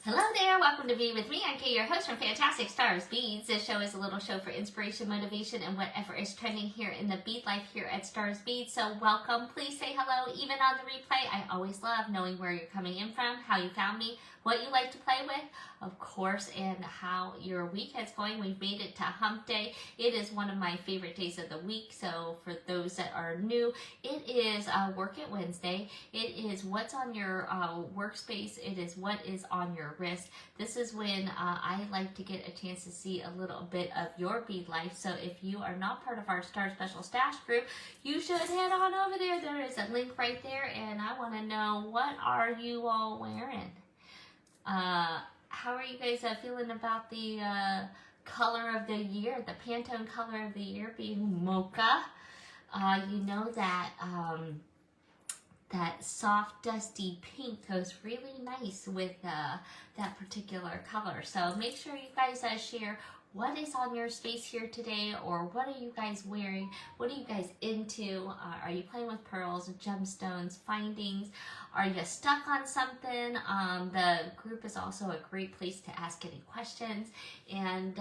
Hello there, welcome to Bead with me. I'm Kay, your host from Fantastic Stars Beads. This show is a little show for inspiration, motivation, and whatever is trending here in the bead life here at Stars Beads. So welcome, please say hello, even on the replay. I always love knowing where you're coming in from, how you found me, what you like to play with, of course, and how your week is going. We've made it to Hump Day. It is one of my favorite days of the week. So for those that are new, it is Work It Wednesday. It is what's on your workspace. It is what is on your wrist. This is when I like to get a chance to see a little bit of your bead life. So if you are not part of our Star Special Stash group, you should head on over there. There is a link right there, and I want to know, what are you all wearing? How are you guys feeling about the color of the year, the Pantone color of the year being mocha? You know that that soft dusty pink goes really nice with that particular color. So make sure you guys share what is on your space here today, or what are you guys wearing? What are you guys into? Are you playing with pearls, gemstones, findings? Are you stuck on something? The group is also a great place to ask any questions and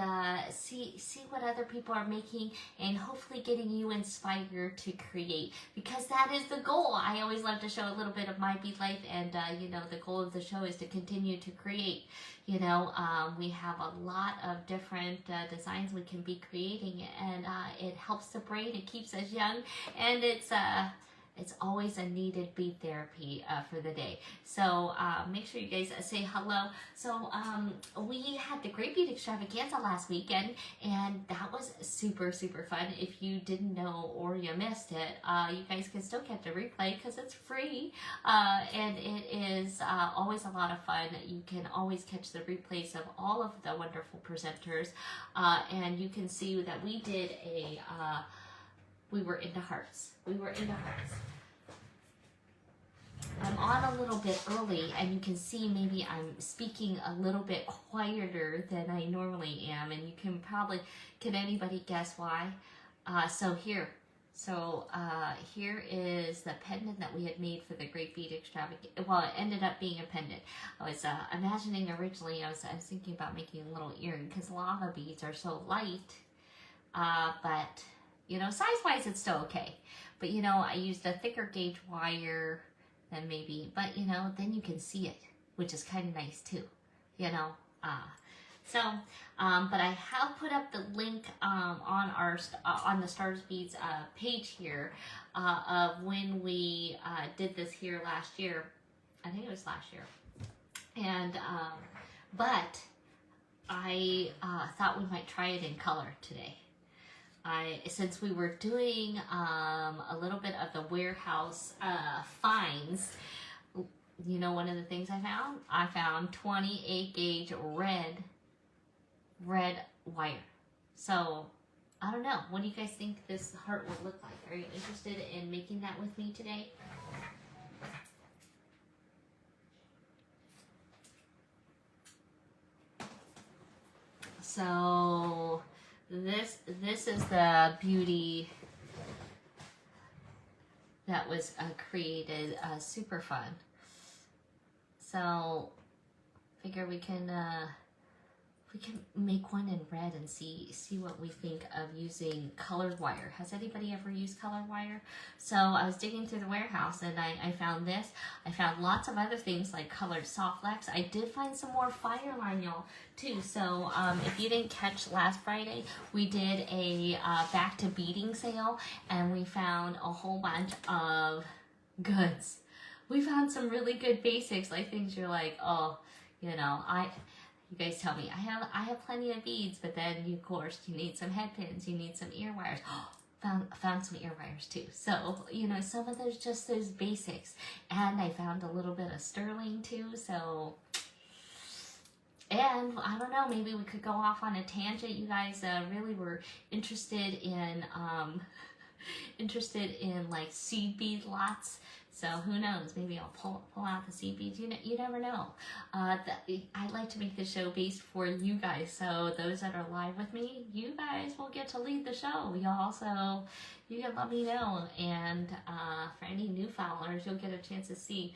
see what other people are making, and hopefully getting you inspired to create, because that is the goal. I always love to show a little bit of my bead life, and you know, the goal of the show is to continue to create. You know, we have a lot of different designs we can be creating, and it helps the brain, it keeps us young, and it's always a needed bead therapy for the day. So make sure you guys say hello. So we had the Great Bead Extravaganza last weekend, and that was super, super fun. If you didn't know or you missed it, you guys can still catch a replay because it's free. And it is always a lot of fun. You can always catch the replays of all of the wonderful presenters. And you can see that we did a... we were into hearts. We were into hearts. I'm on a little bit early, and you can see maybe I'm speaking a little bit quieter than I normally am, and you can probably, can anybody guess why? Here is the pendant that we had made for the Great Bead Extravaganza. Well, it ended up being a pendant. I was imagining originally, I was thinking about making a little earring, because lava beads are so light, but you know, size-wise, it's still okay. But, you know, I used a thicker gauge wire than maybe, but, you know, then you can see it, which is kind of nice, too, you know. But I have put up the link on the Stars Beads page here of when we did this here last year. I think it was last year. And, but I thought we might try it in color today. Since we were doing a little bit of the warehouse finds, you know, one of the things I found 28 gauge red wire. So I don't know, what do you guys think this heart would look like? Are you interested in making that with me today? So this is the beauty that was created, super fun. So figure we can make one in red and see what we think of using colored wire. Has anybody ever used colored wire? So I was digging through the warehouse, and I found this. I found lots of other things like colored soft flex. I did find some more Fireline, y'all, too. So if you didn't catch last Friday, we did a back to beading sale, and we found a whole bunch of goods. We found some really good basics, like things you're like, oh, you know, you guys tell me, I have plenty of beads, but then of course you need some head pins, you need some ear wires. Found some ear wires too. So, you know, some of those, just those basics. And I found a little bit of sterling too. So, and I don't know, maybe we could go off on a tangent. You guys really were interested in like seed bead lots. So who knows? Maybe I'll pull out the seed beads. You never know. I'd like to make the show based for you guys. So those that are live with me, you guys will get to lead the show. Y'all, so you can let me know. And for any new followers, you'll get a chance to see.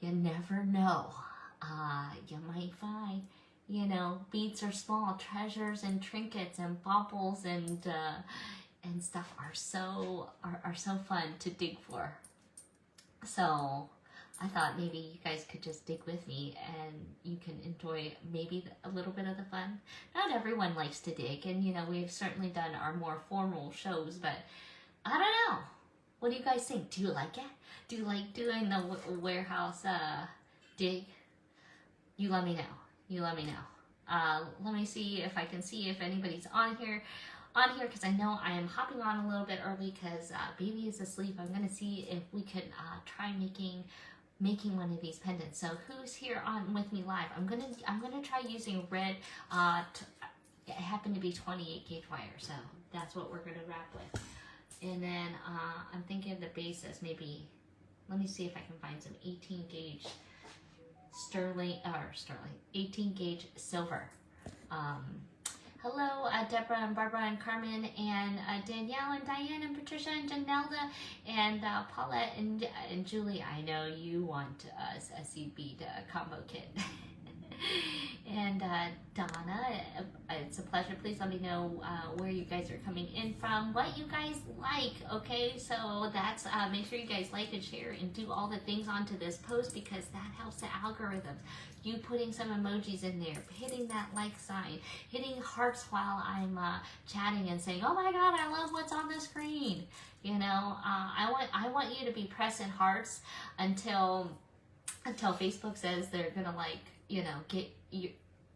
You never know. you might find, you know, beads are small, treasures and trinkets and baubles and stuff are so fun to dig for. So I thought maybe you guys could just dig with me and you can enjoy maybe a little bit of the fun. Not everyone likes to dig, and you know, we've certainly done our more formal shows, but I don't know. What do you guys think? Do you like it? Do you like doing the warehouse dig? You let me know. You let me know. Let me see if I can see if anybody's on here because I know I am hopping on a little bit early because baby is asleep. I'm gonna see if we can try making one of these pendants. So who's here on with me live? I'm gonna try using red. It happened to be 28 gauge wire, so that's what we're gonna wrap with. And then I'm thinking of the bases. Maybe let me see if I can find some 18 gauge sterling 18 gauge silver. Hello, Deborah and Barbara and Carmen and Danielle and Diane and Patricia and Janelda and Paulette and Julie. I know you want a seed bead combo kit. And Donna, it's a pleasure. Please let me know where you guys are coming in from, what you guys like, okay? So that's, make sure you guys like and share and do all the things onto this post because that helps the algorithms. You putting some emojis in there, hitting that like sign, hitting hearts while I'm chatting and saying, oh my God, I love what's on the screen. You know, I want you to be pressing hearts until Facebook says they're gonna like, you know, get you,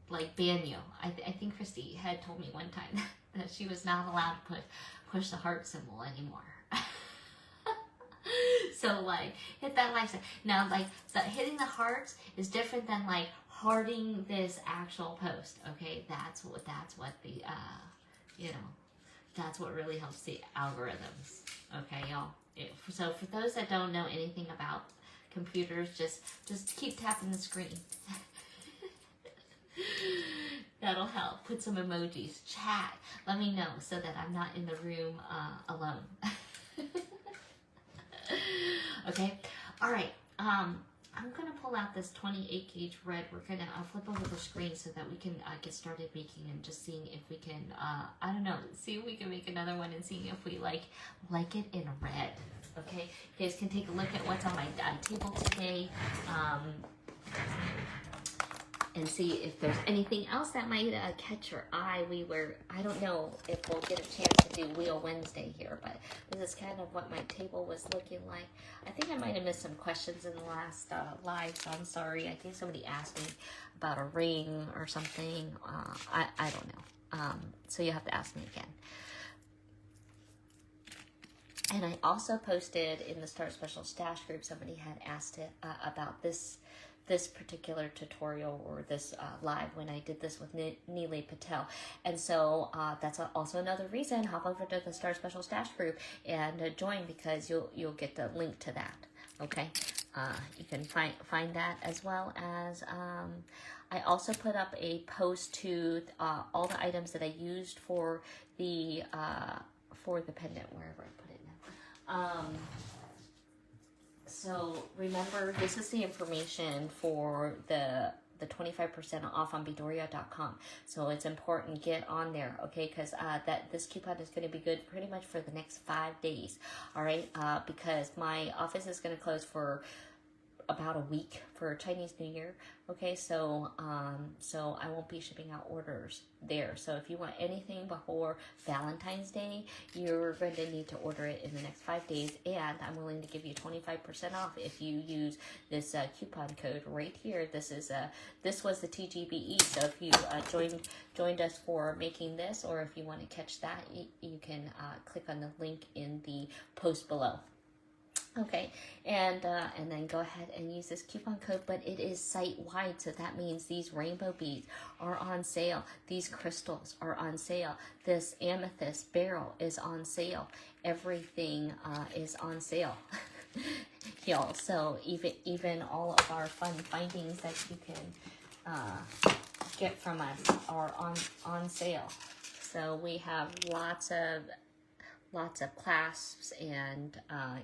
like ban you. I think Christy had told me one time that she was not allowed to push the heart symbol anymore. So like hit that like sign. Now like hitting the hearts is different than like hearting this actual post. Okay, that's what the you know, that's what really helps the algorithms. Okay, y'all. So for those that don't know anything about computers, just keep tapping the screen. That'll help. Put some emojis, chat, let me know so that I'm not in the room alone. Okay, all right. I'm gonna pull out this 28 gauge red. We're gonna flip over the screen so that we can get started making and just seeing if we can, I don't know, see if we can make another one and seeing if we like it in red. Okay, you guys can take a look at what's on my table today. And see if there's anything else that might catch your eye. I don't know if we'll get a chance to do Wheel Wednesday here, but this is kind of what my table was looking like. I think I might have missed some questions in the last live, so I'm sorry. I think somebody asked me about a ring or something. I don't know. So you have to ask me again. And I also posted in the Star Special Stash group, somebody had asked it about this particular tutorial or this live when I did this with Neely Patel. And so that's also another reason, hop over to the Star Special Stash group and join because you'll get the link to that, okay? You can find that as well as, I also put up a post to all the items that I used for the pendant, wherever I put it now. So remember, this is the information for the 25% off on Beadoria.com. So it's important, get on there, okay? Because this coupon is going to be good pretty much for the next 5 days, all right? Because my office is going to close for about a week for Chinese New Year, okay? So I won't be shipping out orders there. So if you want anything before Valentine's Day, you're going to need to order it in the next 5 days, and I'm willing to give you 25% off if you use this coupon code right here. This was the TGBE. So if you joined us for making this, or if you want to catch that, you can click on the link in the post below. Okay, and then go ahead and use this coupon code, but it is site-wide, so that means these rainbow beads are on sale. These crystals are on sale. This amethyst barrel is on sale. Everything is on sale, y'all. So even all of our fun findings that you can get from us are on sale. So we have lots of clasps and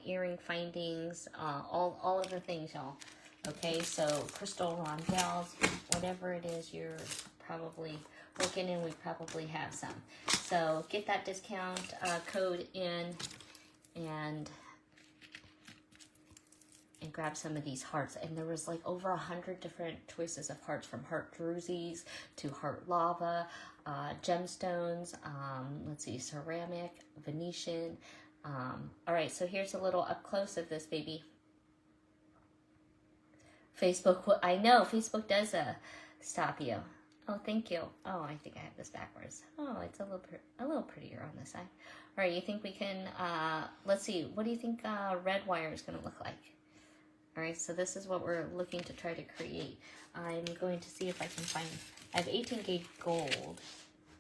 earring findings, all of the things, y'all. Okay, so crystal rondelles, whatever it is you're probably looking in, we probably have some. So get that discount code in and grab some of these hearts. And there was like over 100 different choices of hearts, from heart drusies to heart lava, gemstones, let's see, ceramic, Venetian. All right, so here's a little up close of this baby. Facebook, I know Facebook does stop you. Oh, thank you. Oh, I think I have this backwards. Oh, it's a little prettier on this side. All right, you think we can, let's see, what do you think red wire is going to look like? All right, so this is what we're looking to try to create. I'm going to see if I can find, I have 18 gauge gold.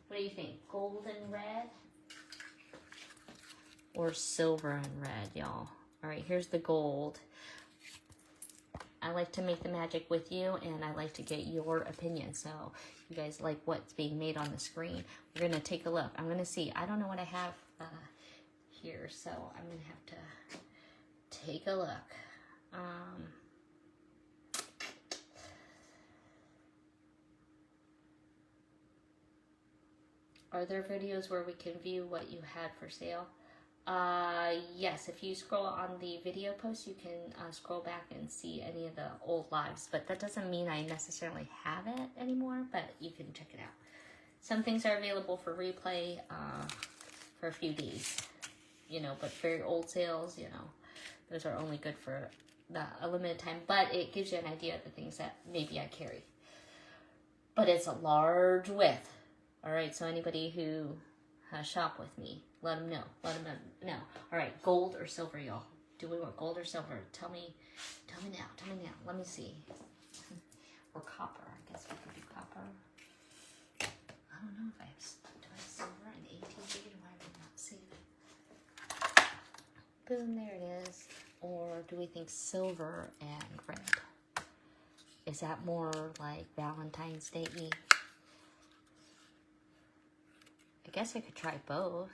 What do you think? Gold and red? Or silver and red, y'all. All right, here's the gold. I like to make the magic with you, and I like to get your opinion. So you guys like what's being made on the screen. We're going to take a look. I'm going to see. I don't know what I have here, so I'm going to have to take a look. Are there videos where we can view what you had for sale? Yes, if you scroll on the video post, you can scroll back and see any of the old lives, but that doesn't mean I necessarily have it anymore, but you can check it out. Some things are available for replay for a few days, you know, but very old sales, you know, those are only good for a limited time, but it gives you an idea of the things that maybe I carry. But it's a large width. All right, so anybody who shop with me, let them know. Let them know. All right, gold or silver, y'all? Do we want gold or silver? Tell me now. Tell me now. Let me see. Or copper. I guess we could do copper. I don't know if I have silver and 18 gauge. Why would I not see it? Boom, there it is. Or do we think silver and red? Is that more like Valentine's Day-y? I guess I could try both.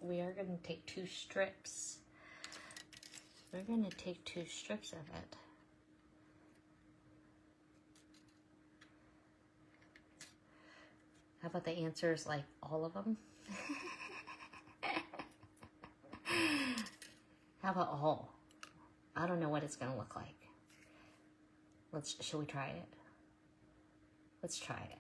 We are going to take 2 strips. We're going to take 2 strips of it. How about the answers, like all of them? How about all? I don't know what it's going to look like. Shall we try it? Let's try it.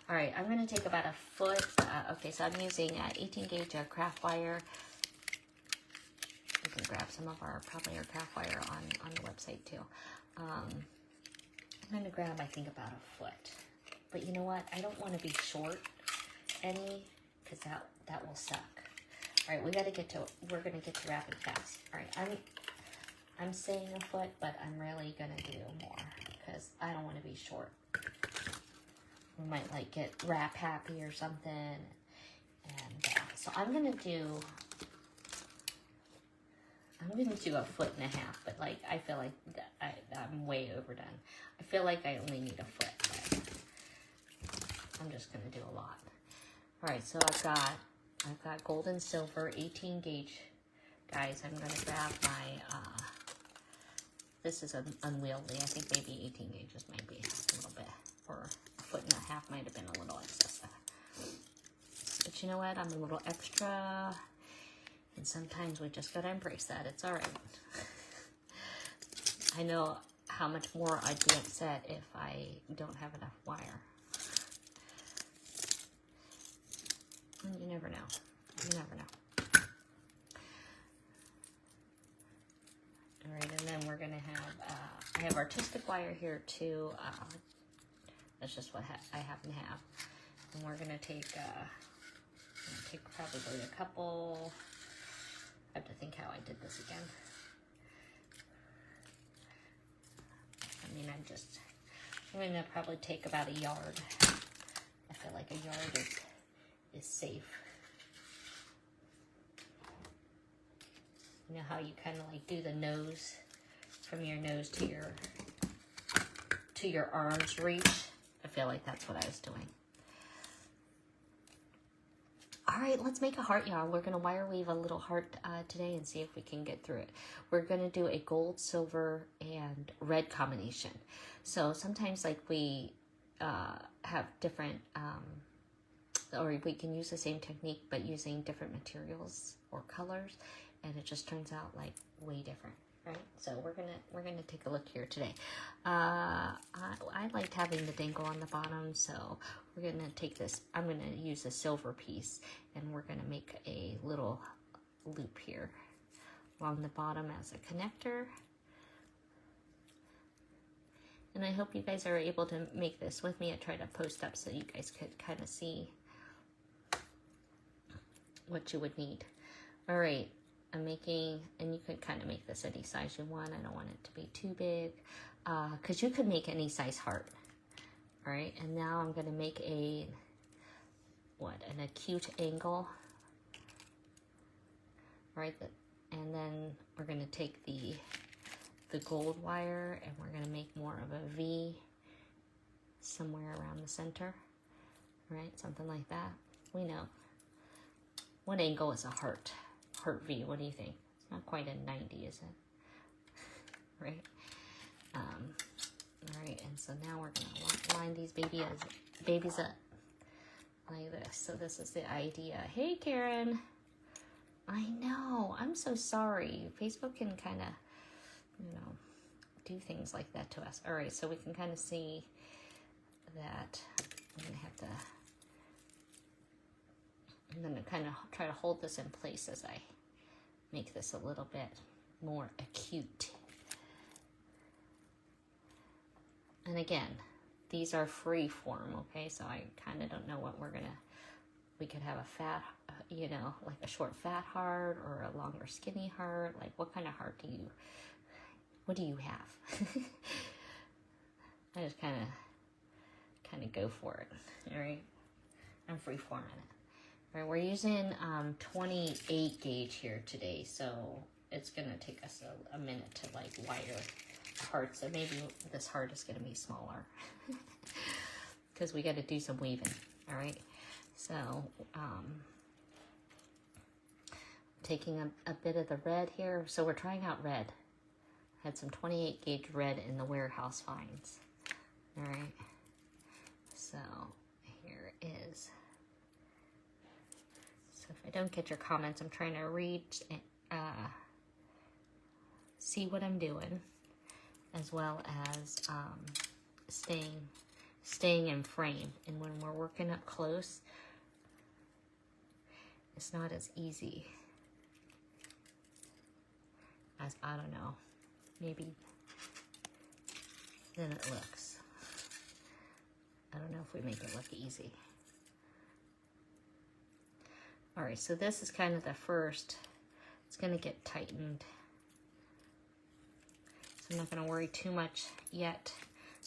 All right, I'm going to take about a foot. Okay, so I'm using 18 gauge craft wire. We can grab some of probably our craft wire on the website too. I'm going to grab, I think, about a foot. But you know what? I don't want to be short any, because that will suck. All right, we're going to get to rapid fast. All right, I'm saying a foot, but I'm really going to do more because I don't want to be short. We might like get wrap happy or something. And so I'm gonna do a foot and a half, but like I feel like I'm way overdone. I feel like I only need a foot, but I'm just gonna do a lot. All right, so I've got gold and silver, 18 gauge, guys. I'm gonna grab my this is unwieldy. I think maybe 18 gauges might be a little bit, or a foot and a half might have been a little excessive. But you know what? I'm a little extra, and sometimes we just gotta embrace that. It's all right. I know how much more I'd be upset if I don't have enough wire. And you never know. You never know. All right, and then we're gonna have, I have artistic wire here too. That's just what I happen to have. And we're gonna take probably a couple, I have to think how I did this again. I mean, I'm gonna probably take about a yard. I feel like a yard is safe. You know how you kind of like do the nose, from your nose to your arm's reach? I feel like that's what I was doing. All right, let's make a heart, y'all. We're going to wire weave a little heart today and see if we can get through it. We're going to do a gold, silver, and red combination. So sometimes like we have different, or we can use the same technique, but using different materials or colors, and it just turns out like way different. Right, so we're gonna take a look here today. I liked having the dangle on the bottom, so we're gonna take this. I'm gonna use a silver piece, and we're gonna make a little loop here along the bottom as a connector. And I hope you guys are able to make this with me. I tried to post up so you guys could kind of see what you would need. All right. I'm making, and you can kind of make this any size you want. I don't want it to be too big, because you could make any size heart. All right, and now I'm going to make an acute angle. Right, and then we're going to take the gold wire, and we're going to make more of a V somewhere around the center. Right, something like that. We know. What angle is a heart? Heart V, what do you think? It's not quite a 90, is it? Right? All right, and so now we're gonna line these babies up like this. So this is the idea. Hey, Karen. I know, I'm so sorry. Facebook can kind of, do things like that to us. All right, so we can kind of see that I'm going to kind of try to hold this in place as I make this a little bit more acute. And again, these are free form, okay? So I kind of don't know what we could have a fat, like a short fat heart or a longer skinny heart. Like what kind of heart what do you have? I just kind of go for it, all right? I'm free forming it. Right, we're using 28 gauge here today, so it's gonna take us a minute to like wire hearts. So maybe this heart is gonna be smaller because we got to do some weaving. All right, so taking a bit of the red here. So we're trying out red. I had some 28 gauge red in the warehouse finds. All right, so here is. So if I don't get your comments, I'm trying to read, see what I'm doing, as well as staying in frame. And when we're working up close, it's not as easy as, I don't know, maybe than it looks. I don't know if we make it look easy. All right, so this is kind of the first. It's going to get tightened. So I'm not going to worry too much yet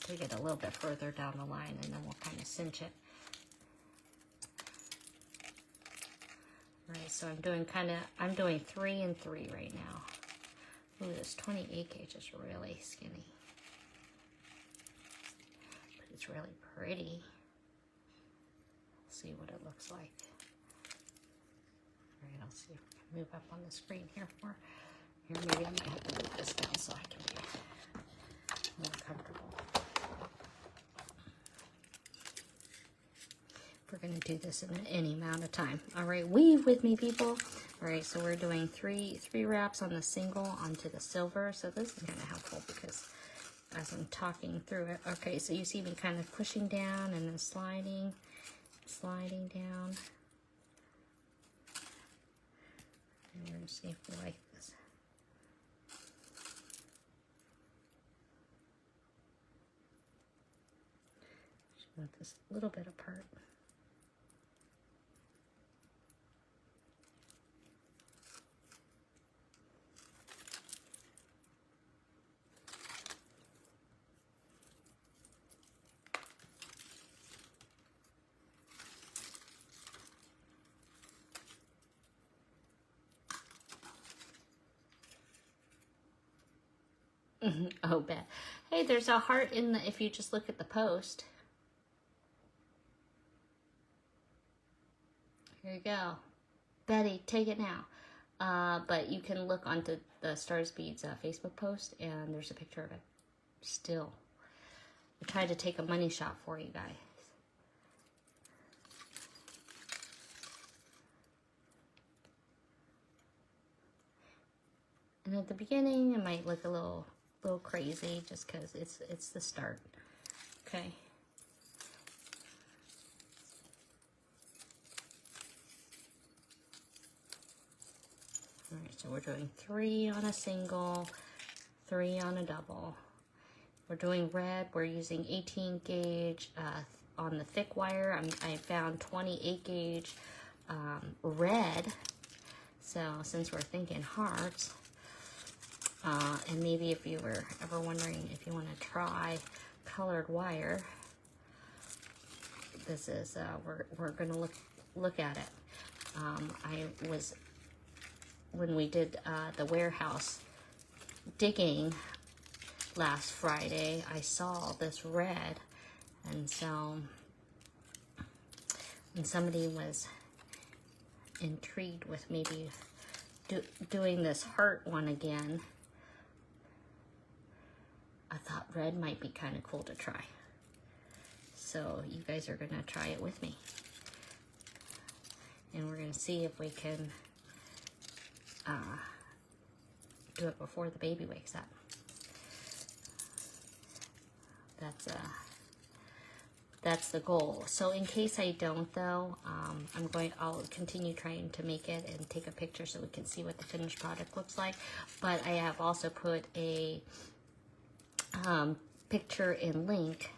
to get a little bit further down the line, and then we'll kind of cinch it. All right, so I'm doing 3 and 3 right now. Ooh, this 28 gauge is really skinny. But it's really pretty. Let's see what it looks like. All right, I'll see if we can move up on the screen here more. Here, maybe I might have to move this down so I can be more comfortable. We're going to do this in any amount of time. All right, weave with me, people. All right, so we're doing three wraps on the single onto the silver. So this is kind of helpful because as I'm talking through it. Okay, so you see me kind of pushing down and then sliding down. And we're going to see if we like this. Just want this a little bit apart. Oh, bad. Hey, there's a heart in the, if you just look at the post. Here you go. Betty, take it now. But you can look onto the Stars Beads Facebook post, and there's a picture of it. Still. I tried to take a money shot for you guys. And at the beginning, it might look a little crazy just because it's the start. Okay. All right, so we're doing 3 on a single, 3 on a double. We're doing red. We're using 18 gauge on the thick wire. I found 28 gauge red. So since we're thinking hearts, and maybe if you were ever wondering if you want to try colored wire, this is we're gonna look at it. When we did the warehouse digging last Friday, I saw this red, and so when somebody was intrigued with maybe doing this heart one again, I thought red might be kind of cool to try. So you guys are gonna try it with me, and we're gonna see if we can do it before the baby wakes up. That's the goal. So in case I don't, though, I'll continue trying to make it and take a picture so we can see what the finished product looks like. But I have also put a picture and link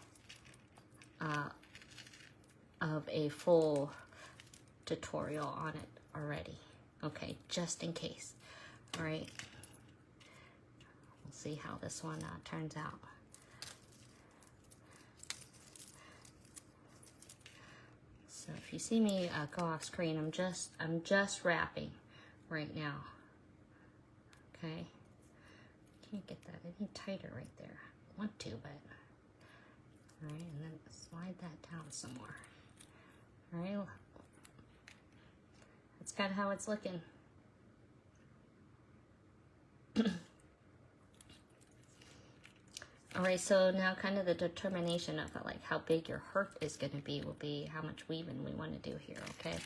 of a full tutorial on it already. Okay, just in case. All right. We'll see how this one turns out. So if you see me go off screen, I'm just wrapping right now. Okay. Can't get that any tighter right there. I want to, but all right, and then slide that down some more. All right. That's kind of how it's looking. All right, so now kind of the determination of like how big your heart is going to be will be how much weaving we want to do here, okay?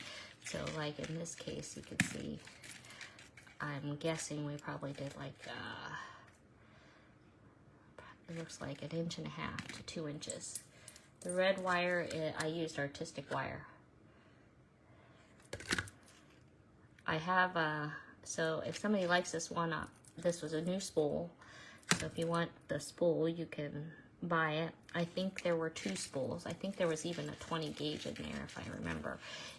So like in this case, you can see, I'm guessing we probably did like, it looks like 1.5 inches to 2 inches. The red wire, I used artistic wire. I have, so if somebody likes this one, this was a new spool. So if you want the spool, you can buy it. I think there were 2 spools. I think there was even a 20 gauge in there, if I remember.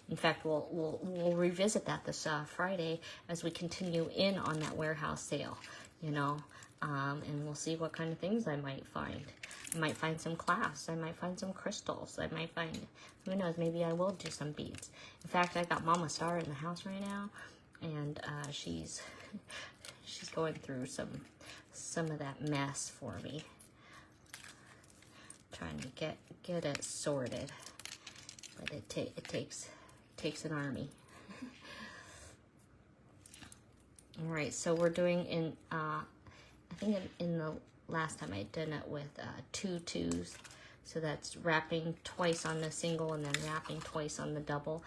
In fact, we'll revisit that this Friday as we continue in on that warehouse sale, you know, and we'll see what kind of things I might find. I might find some clasps. I might find some crystals. I might find, who knows, maybe I will do some beads. In fact, I got Mama Star in the house right now, and she's going through some of that mess for me, trying to get it sorted, but it takes an army. All right, so we're doing in I think in the last time I did it with 2 2s, so that's wrapping twice on the single and then wrapping twice on the double.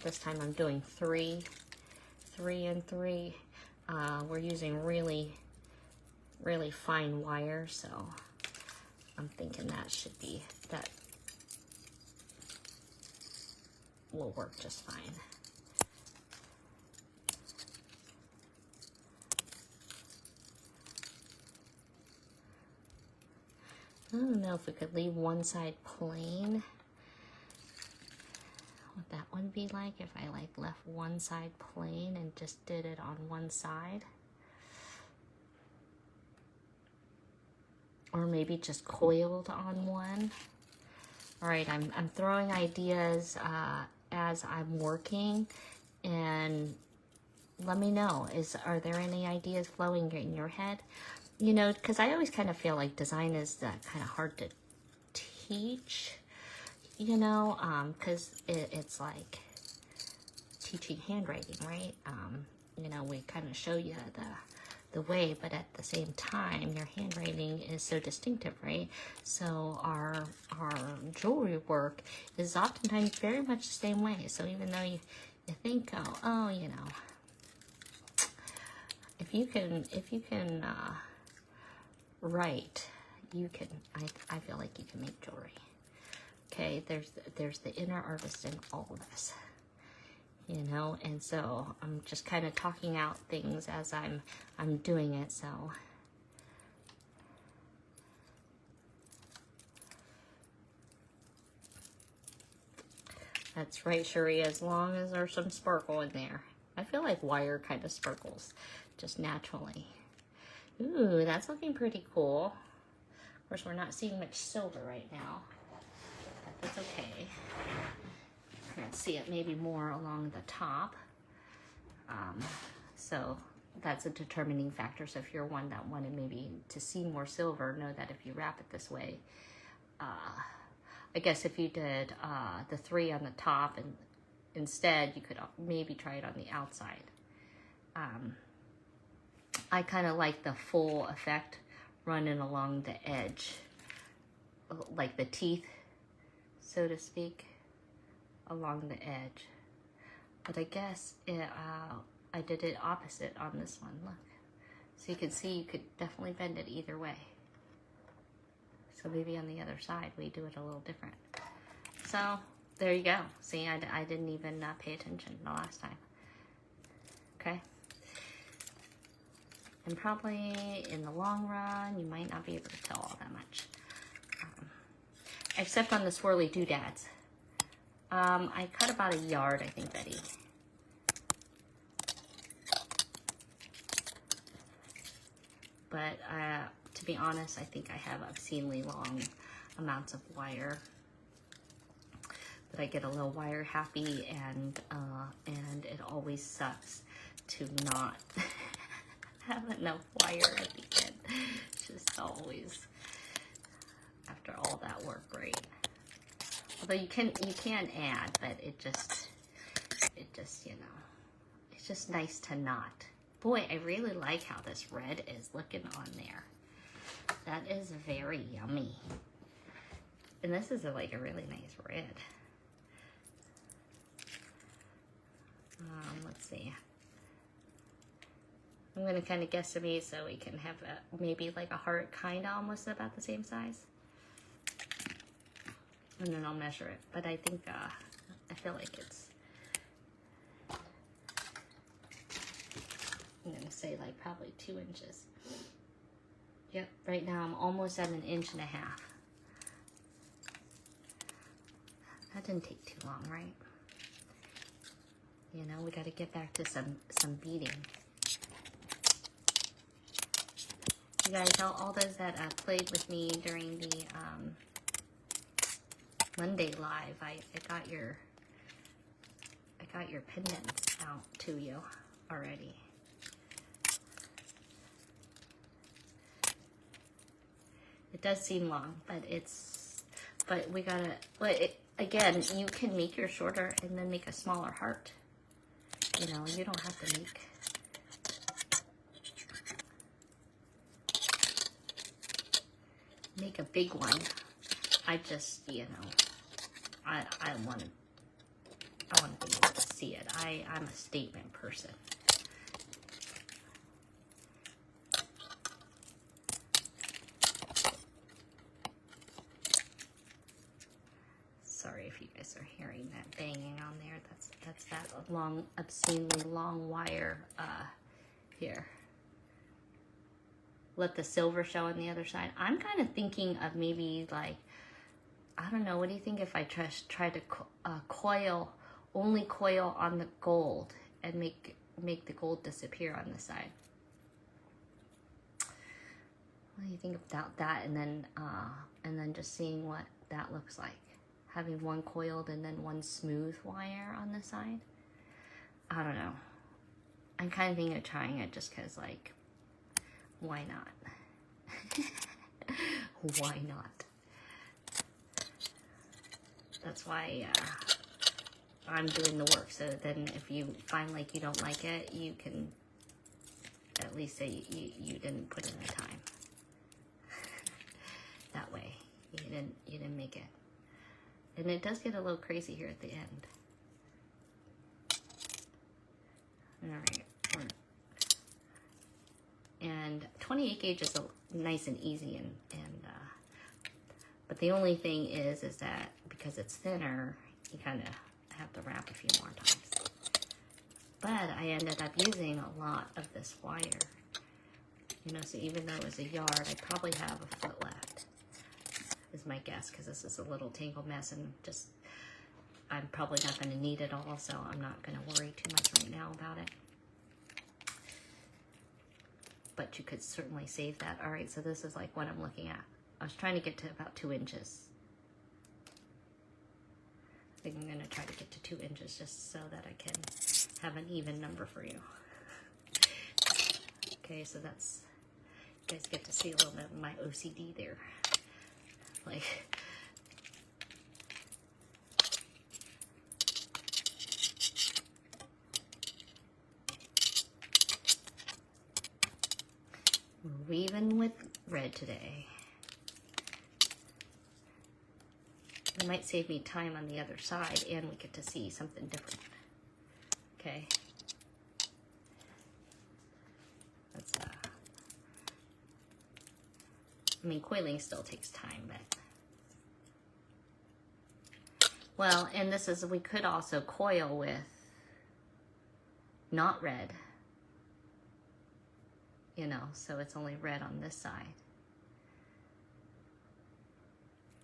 This time I'm doing 3 and 3. We're using really fine wire, so I'm thinking that will work just fine. I don't know if we could leave one side plain. What that would be like if I like left one side plain and just did it on one side. Or maybe just coiled on one. All right, I'm throwing ideas as I'm working, and let me know, are there any ideas flowing in your head? You know, because I always kind of feel like design is kind of hard to teach, you know, because it's like, teaching handwriting, right? You know, we kind of show you the way, but at the same time, your handwriting is so distinctive, right? So our jewelry work is oftentimes very much the same way. So even though you think, oh, you know, if you can write, you can. I feel like you can make jewelry. Okay, there's the inner artist in all of us, you know. And so I'm just kind of talking out things as I'm doing it. So that's right, Cherie, as long as there's some sparkle in there. I feel like wire kind of sparkles just naturally. Ooh, that's looking pretty cool. Of course, we're not seeing much silver right now, but that's okay. We're gonna see it maybe more along the top. So that's a determining factor. So if you're one that wanted maybe to see more silver, know that if you wrap it this way, I guess if you did the 3 on the top, and instead you could maybe try it on the outside. I kind of like the full effect running along the edge, like the teeth, so to speak, along the edge. But I guess I did it opposite on this one, look. So you can see you could definitely bend it either way. So maybe on the other side we do it a little different. So there you go. See, I didn't even pay attention the last time. Okay. And probably in the long run, you might not be able to tell all that much. Except on the swirly doodads. I cut about 1 yard, I think, Betty. But to be honest, I think I have obscenely long amounts of wire. But I get a little wire happy, and it always sucks to not have enough wire at the end. Just always, after all that work, right? Although you can add, but it just, you know, it's just nice to not. Boy, I really like how this red is looking on there. That is very yummy. And this is like a really nice red. Let's see. I'm gonna kind of guesstimate so we can have maybe like a heart, kind of almost about the same size. And then I'll measure it. But I think, I feel like it's, I'm gonna say like probably 2 inches. Yep, right now I'm almost at 1.5 inches. That didn't take too long, right? You know, we got to get back to some beading. You guys, all those that played with me during the Monday live, I got your pendants out to you already. It does seem long, but we gotta. Again, you can make yours shorter and then make a smaller heart. You know, you don't have to make a big one. I just, you know, I want to be able to see it. I'm a statement person. Sorry if you guys are hearing that banging on there. That's that long, obscenely long wire here. Let the silver show on the other side. I'm kind of thinking of maybe like, I don't know, what do you think if I try to only coil on the gold and make the gold disappear on the side? What do you think about that? And then just seeing what that looks like. Having one coiled and then one smooth wire on the side. I don't know. I'm kind of thinking of trying it just because, like, why not? Why not? That's why I'm doing the work. So then if you find like you don't like it, you can at least say you didn't put in the time. That way, you didn't make it. And it does get a little crazy here at the end. All right. And 28 gauge is nice and easy, but the only thing is that because it's thinner, you kind of have to wrap a few more times. But I ended up using a lot of this wire. You know, so even though it was a yard, I probably have a foot left, is my guess, because this is a little tangled mess, and just, I'm probably not going to need it all, so I'm not going to worry too much right now about it. But you could certainly save that. All right, so this is like what I'm looking at. I was trying to get to about 2 inches. I think I'm going to try to get to 2 inches just so that I can have an even number for you. Okay, so that's, you guys get to see a little bit of my OCD there. Like, we're weaving with red today. It might save me time on the other side, and we get to see something different. Okay. That's I mean, coiling still takes time, but well, and this is, we could also coil with not red, you know, so it's only red on this side.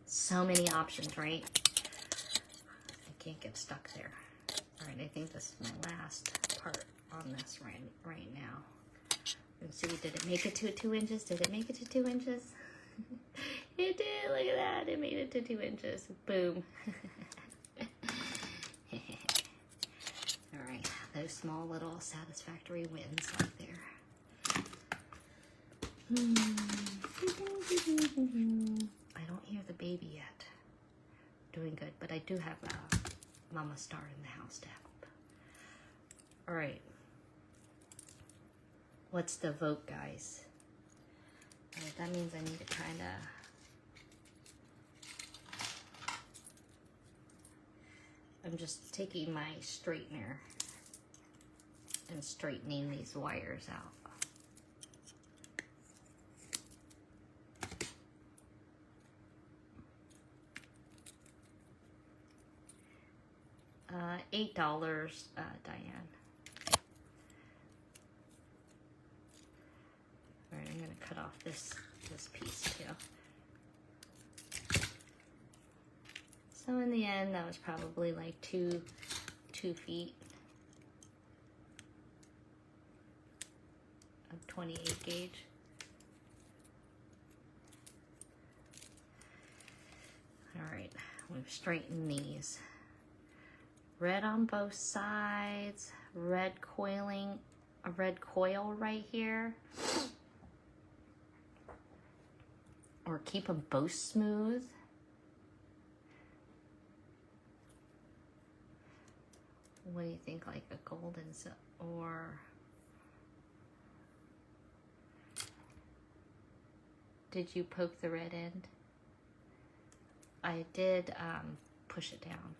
So many options, right? I can't get stuck there. All right, I think this is my last part on this right now. Let's see, did it make it to 2 inches? Did it make it to 2 inches? It did, look at that. It made it to 2 inches. Boom. All right, those small little satisfactory wins right there. I don't hear the baby yet. Doing good, but I do have Mama Star in the house to help. All right. What's the vote, guys? All right, that means I need to kind of... I'm just taking my straightener and straightening these wires out. $8, Diane. All right, I'm going to cut off this piece too. So in the end, that was probably like two feet of 28 gauge. All right, we've straightened these. Red on both sides, red coiling, a red coil right here. Or keep them both smooth. What do you think, like a golden, or did you poke the red end? I did push it down.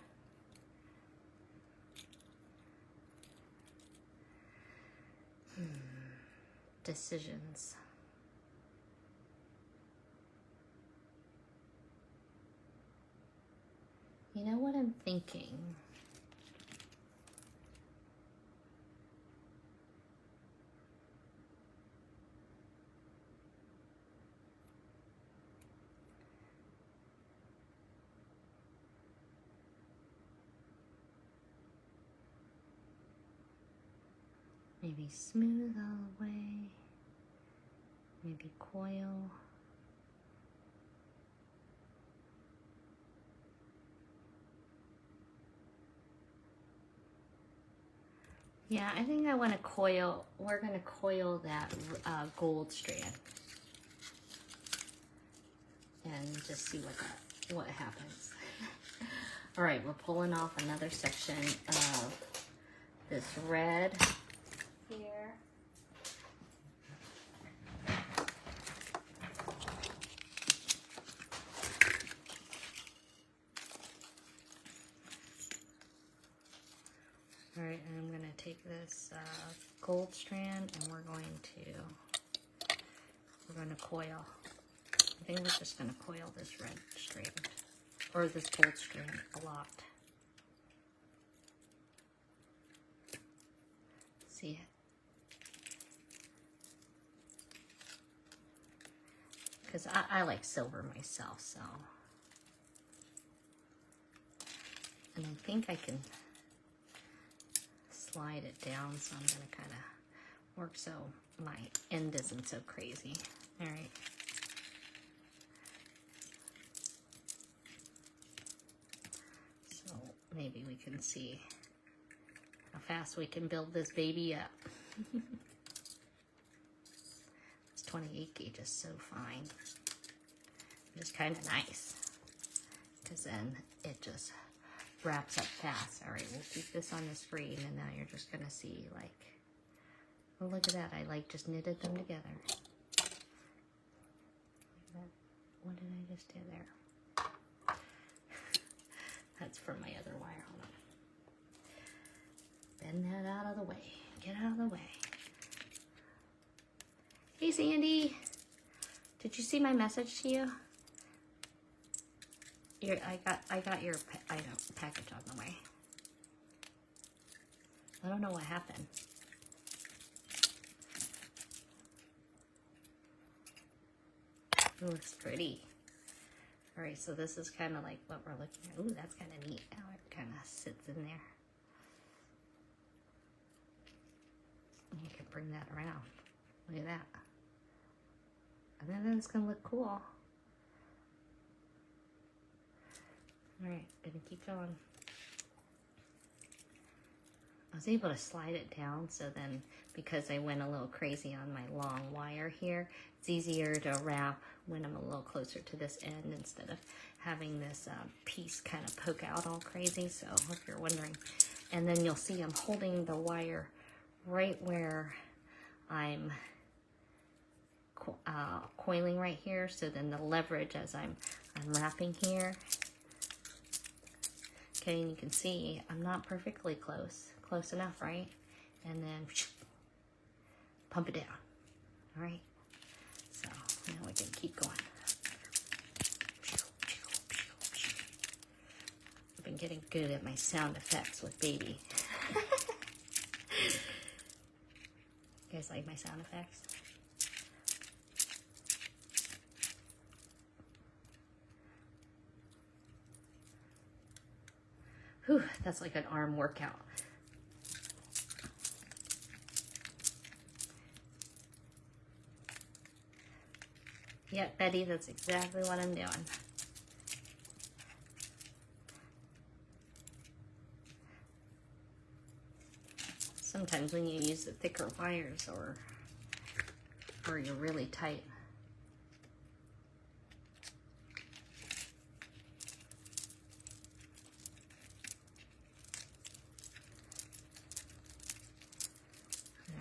Decisions. You know what I'm thinking? Maybe smooth all the way. Maybe coil. Yeah, I think I want to coil. We're going to coil that gold strand and just see what happens. All right, we're pulling off another section of this red here. All right, and I'm gonna take this gold strand and we're going to coil. I think we're just gonna coil this red strand or this gold strand a lot. See it? Because I like silver myself, so. And I think I can slide it down, so I'm gonna kind of work so my end isn't so crazy. All right. So maybe we can see how fast we can build this baby up. This 28 gauge is so fine. It's kind of nice because then it just wraps up fast. All right, we'll keep this on the screen, and now you're just gonna see like, oh, look at that. I like just knitted them together. What did I just do there? That's from my other wire. Hold on. Bend that out of the way. Get out of the way. Hey, Sandy. Did you see my message to you? I got your package on the way. I don't know what happened. It looks pretty. All right, so this is kind of like what we're looking at. Ooh, that's kind of neat. How it kind of sits in there. You can bring that around. Look at that. And then it's gonna look cool. All right, gonna keep going. I was able to slide it down, so then because I went a little crazy on my long wire here, it's easier to wrap when I'm a little closer to this end instead of having this piece kind of poke out all crazy. So if you're wondering, and then you'll see I'm holding the wire right where I'm coiling right here. So then the leverage as I'm wrapping here. Okay, and you can see I'm not perfectly close enough, right? And then pump it down. All right. So now we can keep going. I've been getting good at my sound effects with baby. You guys like my sound effects? Whew, that's like an arm workout. Yep, Betty, that's exactly what I'm doing. Sometimes when you use the thicker wires or you're really tight.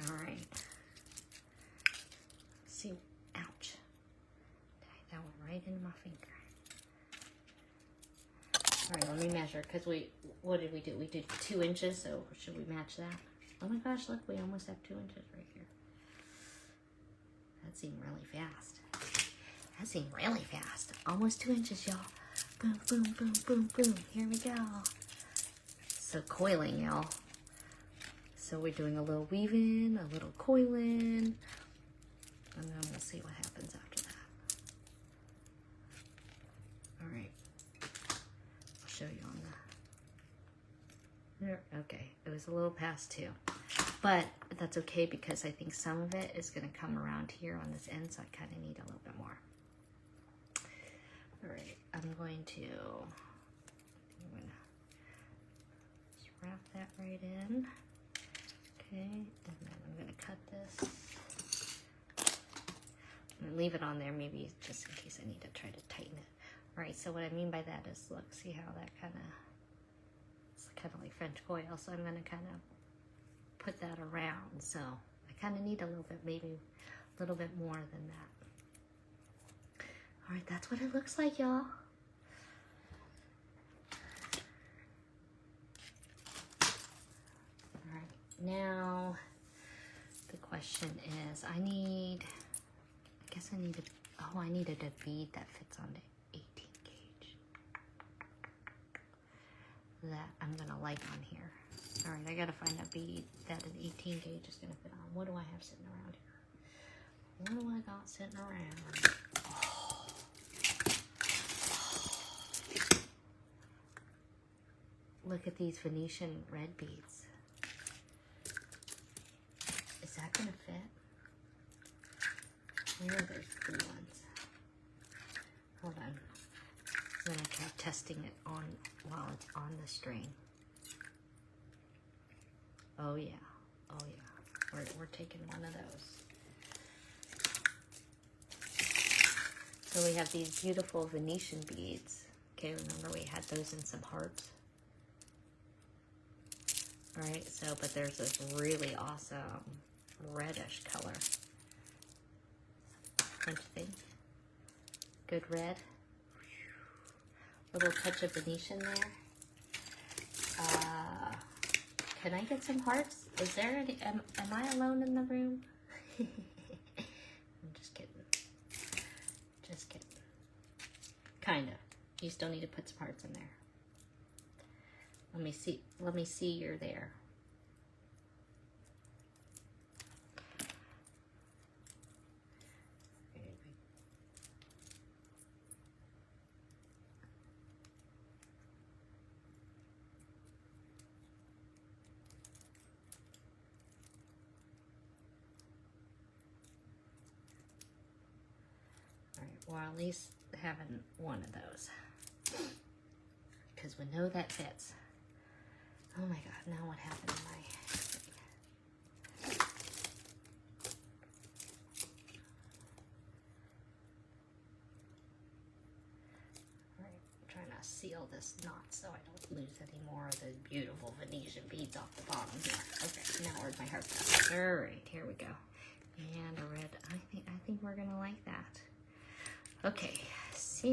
All right. See, ouch. That went right into my finger. All right, let me measure, because what did we do? We did 2 inches, so should we match that? Oh my gosh, look, we almost have 2 inches right here. That seemed really fast. That seemed really fast. Almost 2 inches, y'all. Boom, boom, boom, boom, boom. Here we go. So coiling, y'all. So we're doing a little weaving, a little coiling, and then we'll see what happens after that. All right. I'll show you on the... There. Okay, it was a little past 2. But that's okay because I think some of it is going to come around here on this end, so I kind of need a little bit more. All right, I'm going to just wrap that right in. Okay, and then I'm going to cut this. I'm going to leave it on there maybe just in case I need to try to tighten it. All right, so what I mean by that is, look, see how that kind of kind of like French coil, so I'm going to kind of put that around. So I kind of need a little bit, maybe a little bit more than that. All right, that's what it looks like, y'all. All right, now the question is, I guess I needed, oh, I needed a bead that fits on the 18 gauge that I'm gonna like on here. All right, I gotta find a bead that an 18 gauge is gonna fit on. What do I have sitting around here? What do I got sitting around? Oh. Look at these Venetian red beads. Is that gonna fit? Where are those blue ones? Hold on. I'm gonna try testing it on while it's on the string. Oh yeah, oh yeah. We're taking one of those. So we have these beautiful Venetian beads. Okay, remember we had those in some hearts. All right, so, but there's this really awesome reddish color. Don't you think? Good red. Little touch of Venetian there. Can I get some hearts? Is there any, am I alone in the room? I'm just kidding. Just kidding. Kind of. You still need to put some hearts in there. Let me see you're there. Or at least having one of those, because we know that fits. Oh my God, now what happened to my thing? All right, I'm trying to seal this knot so I don't lose any more of the beautiful Venetian beads off the bottom here. Okay, now where'd my heart go? All right, here we go. And a red, I think we're gonna like that. Okay, so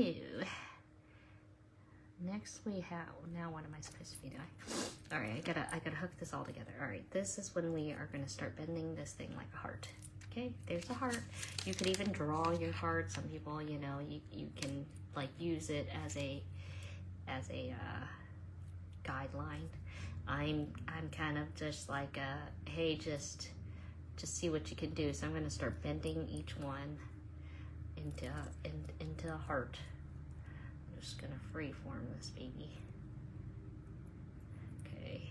next we have, now what am I supposed to be doing? All right, I gotta hook this all together. All right, this is when we are gonna start bending this thing like a heart. Okay, there's a heart. You could even draw your heart. Some people, you know, you can like use it as a guideline. I'm kind of just like hey, just see what you can do. So I'm gonna start bending each one into a heart. I'm just gonna freeform this baby. Okay.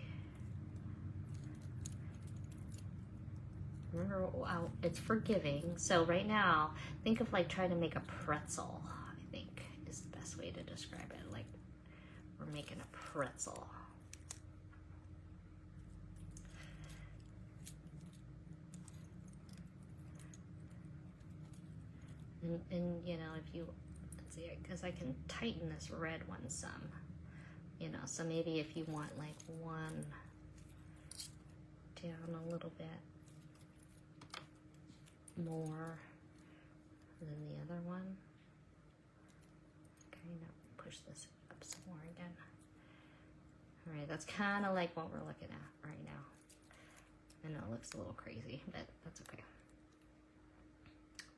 Remember, wow, it's forgiving. So right now, think of like trying to make a pretzel, I think is the best way to describe it. Like we're making a pretzel. And you know, if you, let's see, because I can tighten this red one some, you know, so maybe if you want like one down a little bit more than the other one. Okay, now push this up some more again. All right, that's kind of like what we're looking at right now. I know it looks a little crazy, but that's okay.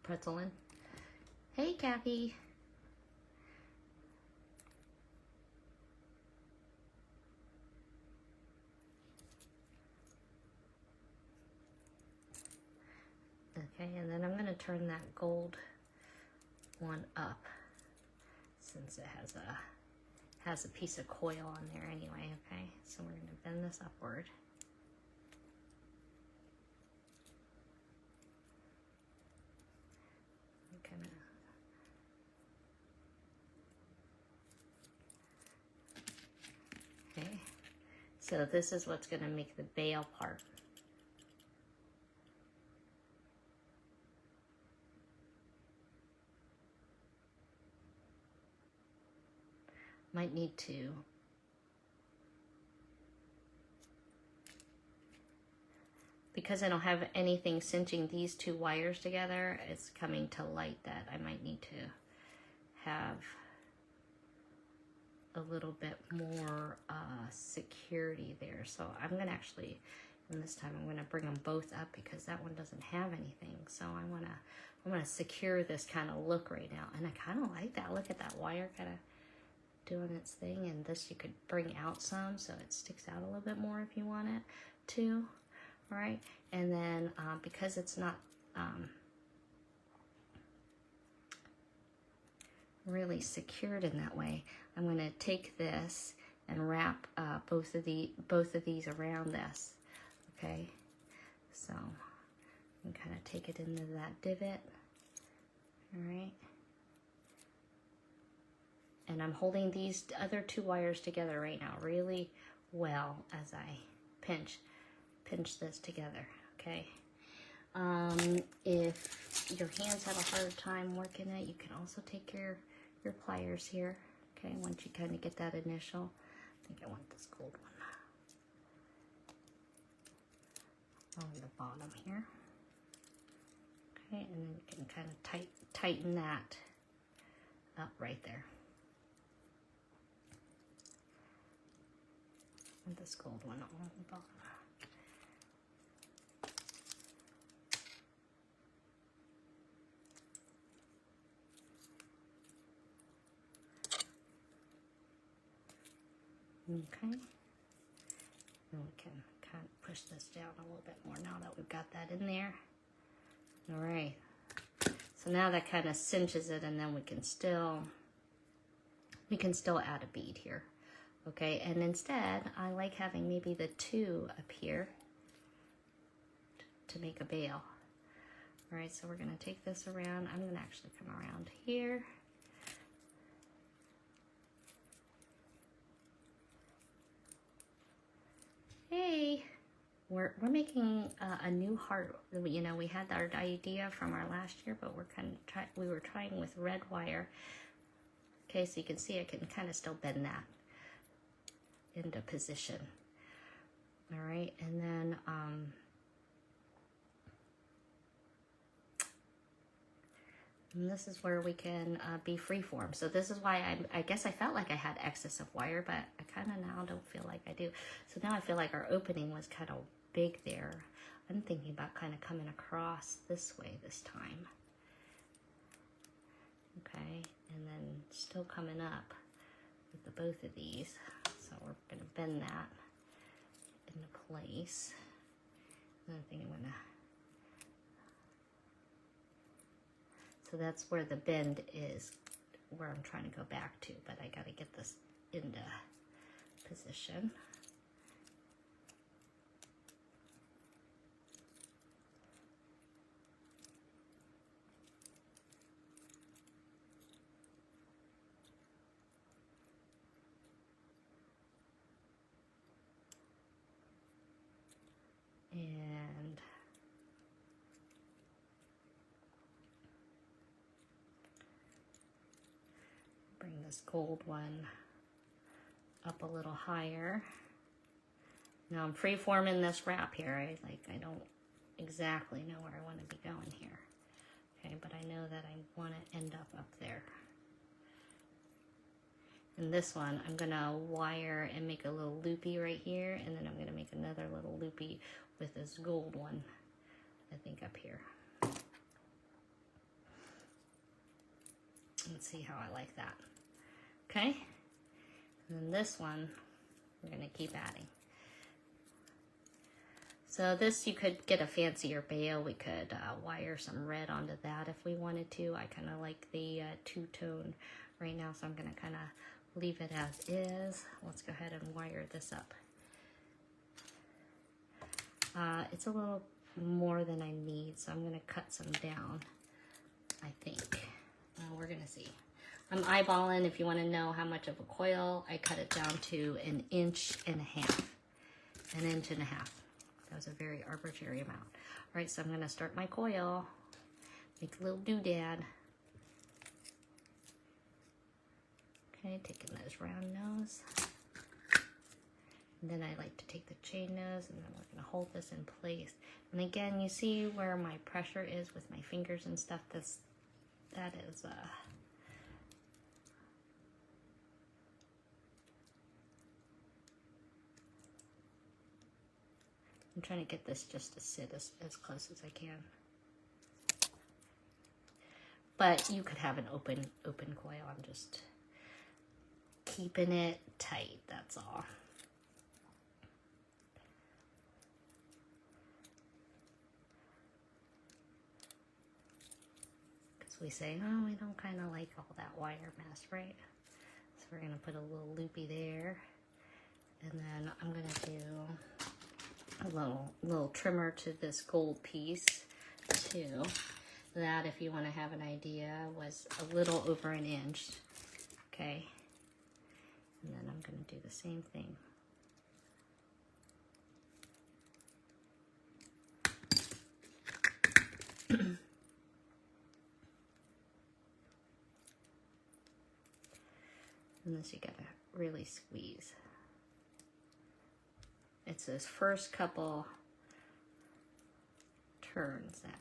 Pretzel in. Hey, Kathy. Okay, and then I'm going to turn that gold one up since it has a piece of coil on there anyway, okay? So we're going to bend this upward. Okay, so this is what's going to make the veil part. Might need to because I don't have anything cinching these two wires together, it's coming to light that I might need to have a little bit more security there. So I'm gonna actually, and this time I'm gonna bring them both up because that one doesn't have anything. So I'm gonna secure this kind of look right now. And I kind of like that. Look at that wire kind of doing its thing. And this you could bring out some so it sticks out a little bit more if you want it to. All right. And then because it's not really secured in that way, I'm going to take this and wrap both of these around this. Okay, so I'm kind of take it into that divot. All right, and I'm holding these other two wires together right now really well as I pinch this together. Okay. If your hands have a hard time working it, you can also take your pliers here. Okay, once you kind of get that initial, I think I want this gold one on the bottom here. Okay, and then you can kind of tighten that up right there. And this gold one on the bottom. Okay, and we can kind of push this down a little bit more now that we've got that in there. All right, so now that kind of cinches it, and then we can still add a bead here. Okay, and instead I like having maybe the two up here to make a bail. All right, so we're gonna take this around. I'm gonna actually come around here. Hey, we're making a new heart. You know, we had our idea from our last year, but we were trying with red wire. Okay, so you can see I can kind of still bend that into position. All right, and then and this is where we can be freeform. So this is why I guess I felt like I had excess of wire, but I kind of now don't feel like I do. So now I feel like our opening was kind of big there. I'm thinking about kind of coming across this way this time. Okay, and then still coming up with the both of these. So we're gonna bend that into place. And I think I'm gonna, so that's where the bend is, where I'm trying to go back to, but I gotta get this into position. And bring this gold one up a little higher. Now I'm free-forming this wrap here. I don't exactly know where I want to be going here. Okay, but I know that I want to end up there. And this one, I'm gonna wire and make a little loopy right here, and then I'm gonna make another little loopy with this gold one, I think up here. Let's see how I like that. Okay, and then this one, we're gonna keep adding. So this, you could get a fancier bail. We could wire some red onto that if we wanted to. I kind of like the two-tone right now, so I'm gonna kind of leave it as is. Let's go ahead and wire this up. It's a little more than I need, so I'm gonna cut some down, I think. We're gonna see. I'm eyeballing. If you wanna know how much of a coil, I cut it down to 1.5 inches. 1.5 inches. That was a very arbitrary amount. All right, so I'm gonna start my coil, make a little doodad. Okay, taking those round nose. And then I like to take the chain nose and then we're gonna hold this in place. And again, you see where my pressure is with my fingers and stuff. That is I'm trying to get this just to sit as close as I can. But you could have an open coil. I'm just keeping it tight, that's all. Because we say, oh, we don't kind of like all that wire mess, right? So we're going to put a little loopy there. And then I'm going to do a little trimmer to this gold piece too. That, if you want to have an idea, was a little over an inch. Okay. And then I'm going to do the same thing. And this you gotta really squeeze. It's those first couple turns that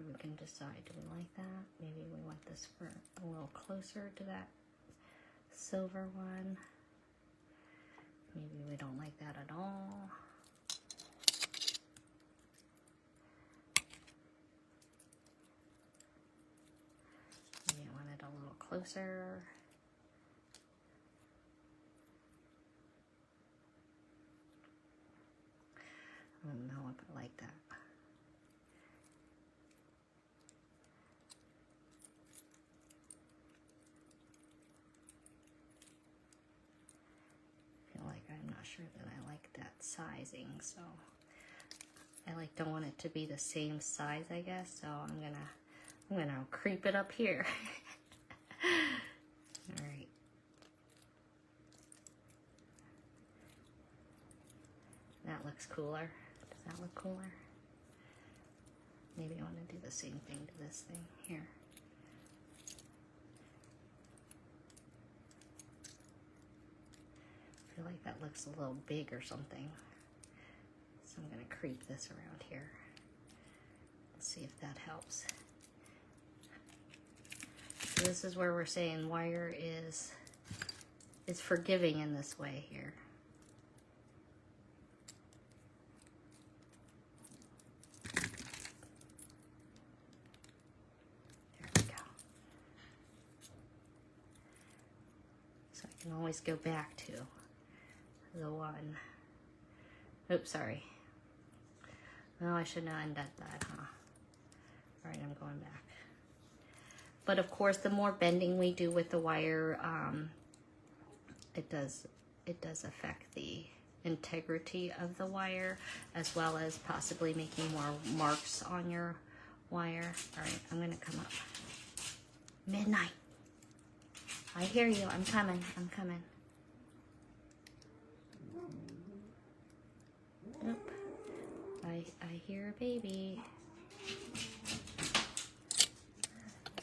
we can decide, do we like that? Maybe we want this for a little closer to that silver one. Maybe we don't like that at all. Maybe I want it a little closer. I don't know if I like that. I'm not sure that I like that sizing, so I don't want it to be the same size, I guess. So I'm gonna creep it up here. All right. That looks cooler. Does that look cooler? Maybe I want to do the same thing to this thing here. I feel like that looks a little big or something. So I'm going to creep this around here. Let's see if that helps. So this is where we're saying wire is forgiving in this way here. There we go. So I can always go back to the one. Oops, sorry. No, I should not indent that, huh? All right, I'm going back. But of course, the more bending we do with the wire, it does affect the integrity of the wire, as well as possibly making more marks on your wire. All right, I'm gonna come up. Midnight. I hear you. I'm coming. I'm coming. Oop. I hear a baby.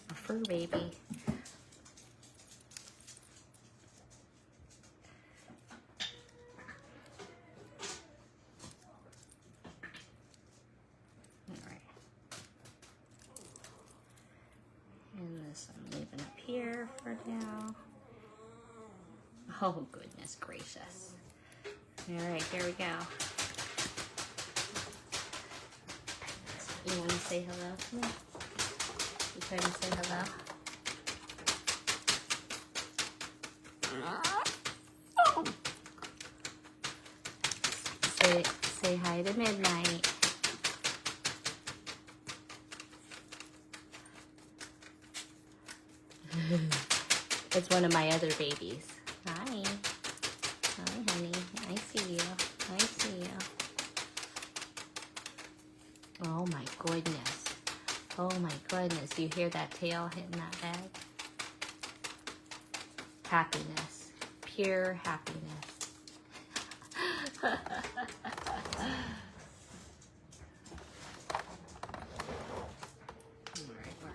A fur baby. Alright. And this I'm leaving up here for now. Oh, goodness gracious. Alright, here we go. You want to say hello to me? You trying to say hello? Say hi to Midnight. It's one of my other babies. Hi. Hi, honey. I see you. I see you. Oh my goodness. Oh my goodness. You hear that tail hitting that bag? Happiness. Pure happiness. Alright, where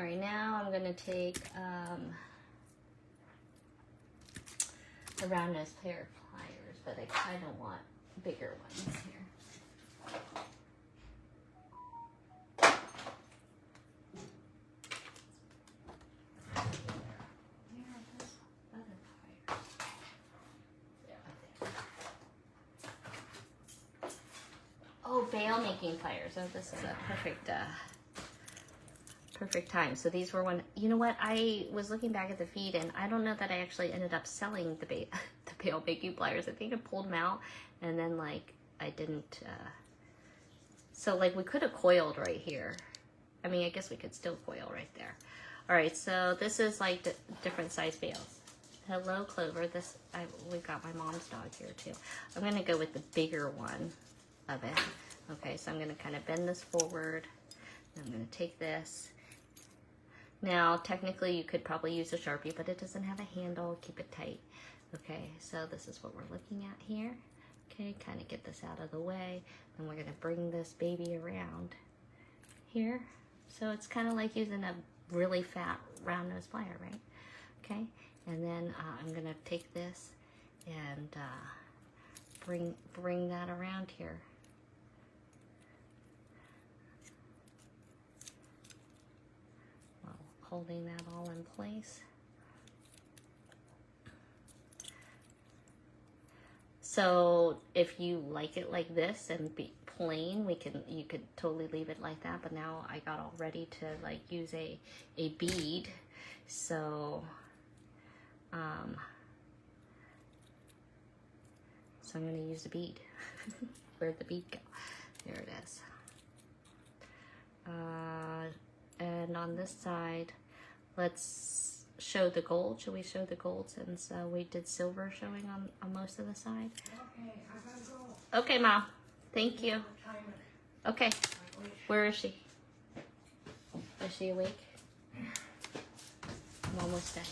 All right, now I'm gonna take a round nose pair of pliers, but I kind of want bigger ones here. Oh, bail making pliers. Oh, this is a perfect time. So these were one. You know what? I was looking back at the feed, and I don't know that I actually ended up selling the bail making pliers. I think I pulled them out, and then like I didn't. So like we could have coiled right here. I mean, I guess we could still coil right there. All right. So this is like the different size bails. Hello, Clover. We got my mom's dog here too. I'm gonna go with the bigger one of it. Okay, so I'm going to kind of bend this forward. I'm going to take this. Now, technically, you could probably use a Sharpie, but it doesn't have a handle. Keep it tight. Okay, so this is what we're looking at here. Okay, kind of get this out of the way. Then we're going to bring this baby around here. So it's kind of like using a really fat round nose plier, right? Okay, and then I'm going to take this and bring that around here. Holding that all in place. So if you like it like this and be plain, you could totally leave it like that. But now I got all ready to like use a bead. So I'm going to use a bead. Where'd the bead go? There it is. And on this side, let's show the gold. Should we show the gold since we did silver showing on most of the side? Okay, I gotta go. Okay, Mom. Thank you. Okay. Where is she? Is she awake? I'm almost done.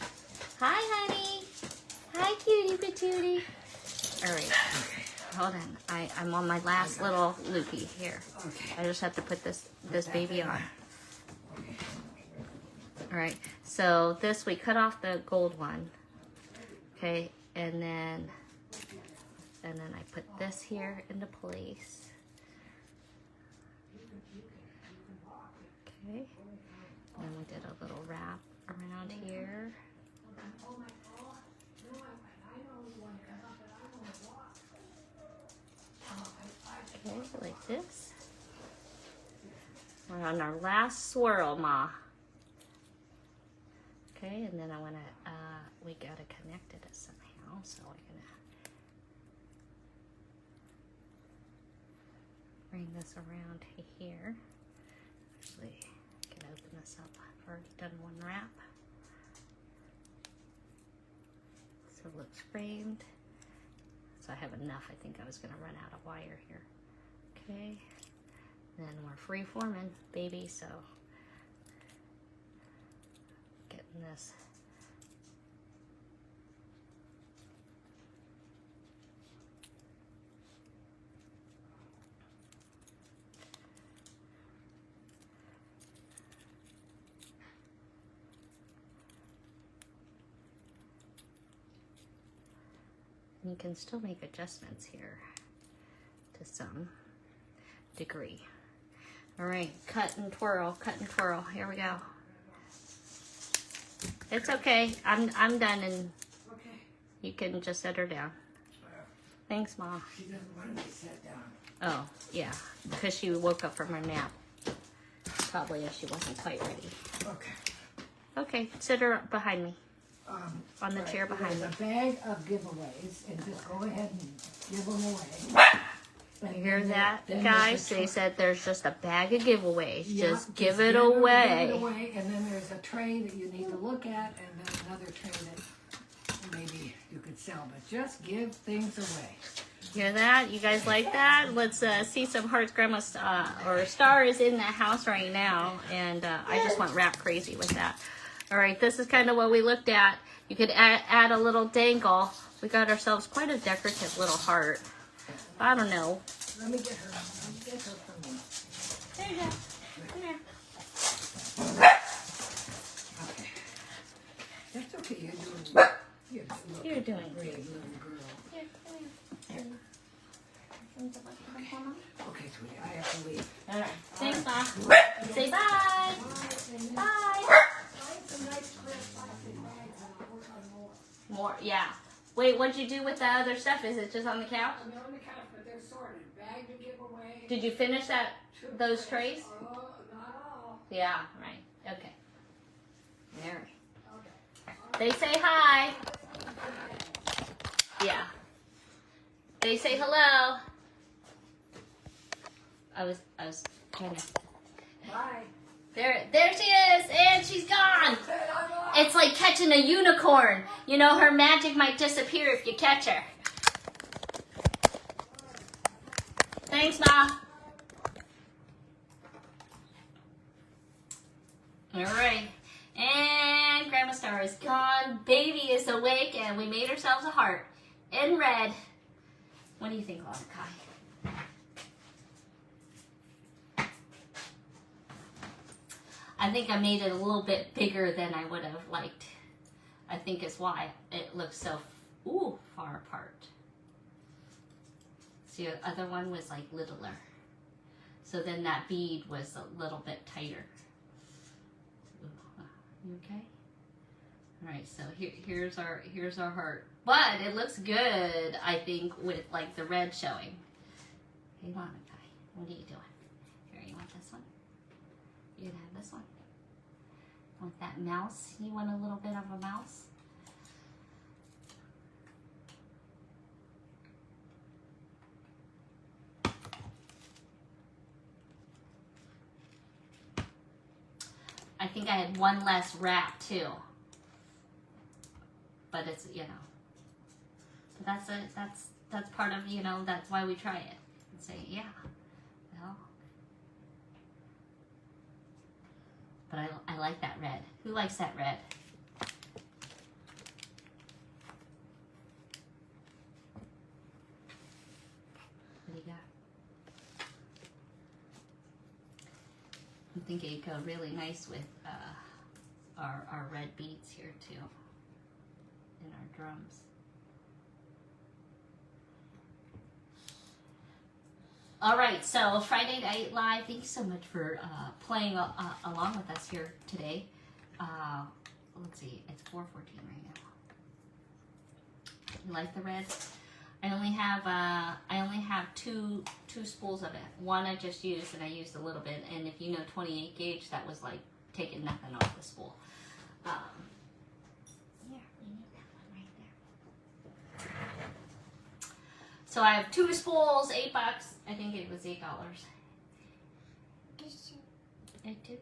Hi, honey. Hi, cutie patootie. All right. Hold on. I'm on my last little loopy here. Okay. I just have to put this baby on. All right, so this, we cut off the gold one, okay, and then I put this here into place, okay, and then we did a little wrap around here, okay, like this. We're on our last swirl, Ma. Okay, and then I want to, we got to connect it somehow, so we're going to bring this around to here. Actually, I can open this up. I've already done one wrap. So it looks framed. So I have enough. I think I was going to run out of wire here. Okay, then we're free forming, baby, so getting this. You can still make adjustments here to some degree. All right, cut and twirl, here we go. It's okay, I'm done, and Okay. you can just set her down. Thanks, Mom. She doesn't want to be set down. Oh, yeah, because she woke up from her nap. Probably if she wasn't quite ready. Okay. Okay, sit her behind me. On the right, chair behind me. there's a bag of giveaways, and just go ahead and give them away. You hear that, then guys? there's a They said there's just a bag of giveaways. Yeah, Just give it Give away. it away, and then there's a tray that you need to look at, and then another tray that maybe you could sell. But just give things away. Hear that? You guys like that? Let's see some hearts. Grandma or Star is in the house right now, and I just went rap crazy with that. All right, this is kind of what we looked at. You could add a little dangle. We got ourselves quite a decorative little heart. I don't know. Let me get her. Let me get her from me. There you go. Come here. you doing? Brave little girl. Here, come here. Okay, sweetie, I have to leave. All right. Thanks, Mom. Say bye. Bye. Find some nice clear plastic bags and I'll work on more. More, yeah. Wait, what'd you do with the other stuff? Is it just on the couch? They're on the couch, but they're sorted. Bag to give away. Did you finish those trays? Oh, not all. Yeah, right. Okay. There. Okay. They say hi. Yeah. They say hello. I was trying to. Bye. There she is, and she's gone. It's like catching a unicorn. You know, her magic might disappear if you catch her. Thanks, Ma. All right. And Grandma Star is gone. Baby is awake, and we made ourselves a heart in red. What do you think, Kai? I think I made it a little bit bigger than I would have liked. I think is why it looks so far apart. See, the other one was like littler. So then that bead was a little bit tighter. You okay? All right, so here's our heart. But it looks good, I think, with like the red showing. Hey, Monica, what are you doing? Here, you want this one? You can have this one. Want that mouse? You want a little bit of a mouse? I think I had one less wrap too. But it's, you know. But that's part of, you know, that's why we try it. And say, yeah. Well, but I like that red. Who likes that red? What do you got? I'm thinking it'd go really nice with our red beads here too, in our drums. All right, so Friday Night Live, thanks so much for playing along with us here today. Let's see, it's 4:14 right now. You like the red? I only have two spools of it. One I just used, and I used a little bit. And if you know 28 gauge, that was like taking nothing off the spool. Yeah, we need that one right there. So I have 2 spools, $8. I think it was $8. I do.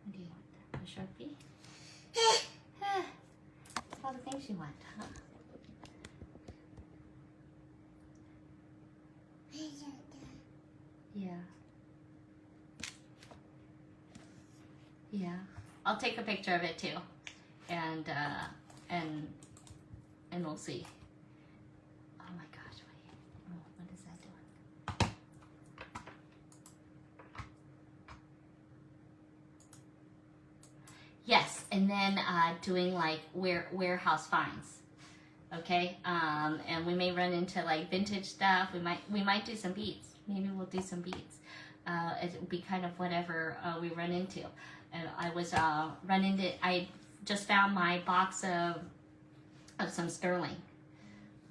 What do you want? A Sharpie? All the things you want, huh? Yeah. Yeah. I'll take a picture of it too. And we'll see. Oh my gosh, wait. Oh, what is that doing? Yes, and then doing like warehouse finds. Okay, and we may run into like vintage stuff. We might do some beads. Maybe we'll do some beads. It'll be kind of whatever we run into. And I was I just found my box of some sterling,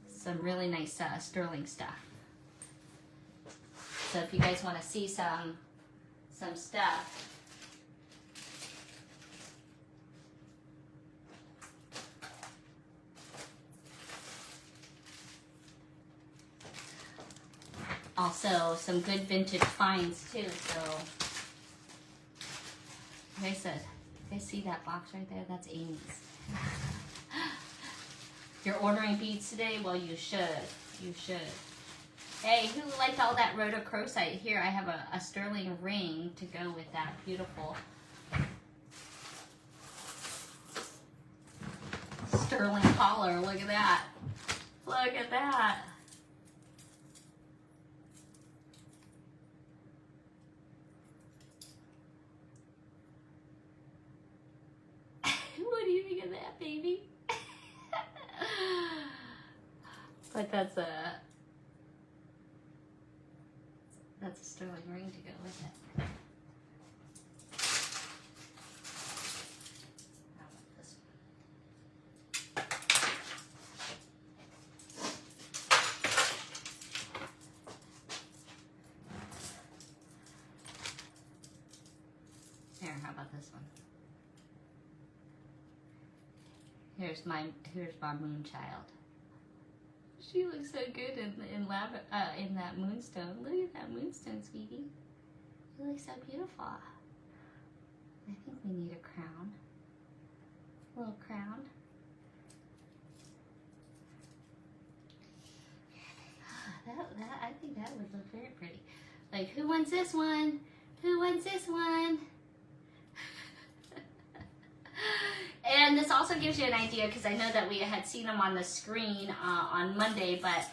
some really nice sterling stuff. So if you guys want to see some stuff. Also, some good vintage finds too. So, like I said, you guys see that box right there? That's Amy's. You're ordering beads today? Well, you should. You should. Hey, who liked all that rhodochrosite? Here, I have a sterling ring to go with that beautiful sterling collar. Look at that. Look at that. What do you think of that, baby? But that's a sterling ring to go with it. How about this one? Here, how about this one? Here's my moon child. She looks so good in that moonstone. Look at that moonstone, sweetie. You look so beautiful. I think we need a crown. A little crown. I think that would look very pretty. Like, who wants this one? Who wants this one? And this also gives you an idea, because I know that we had seen them on the screen on Monday, but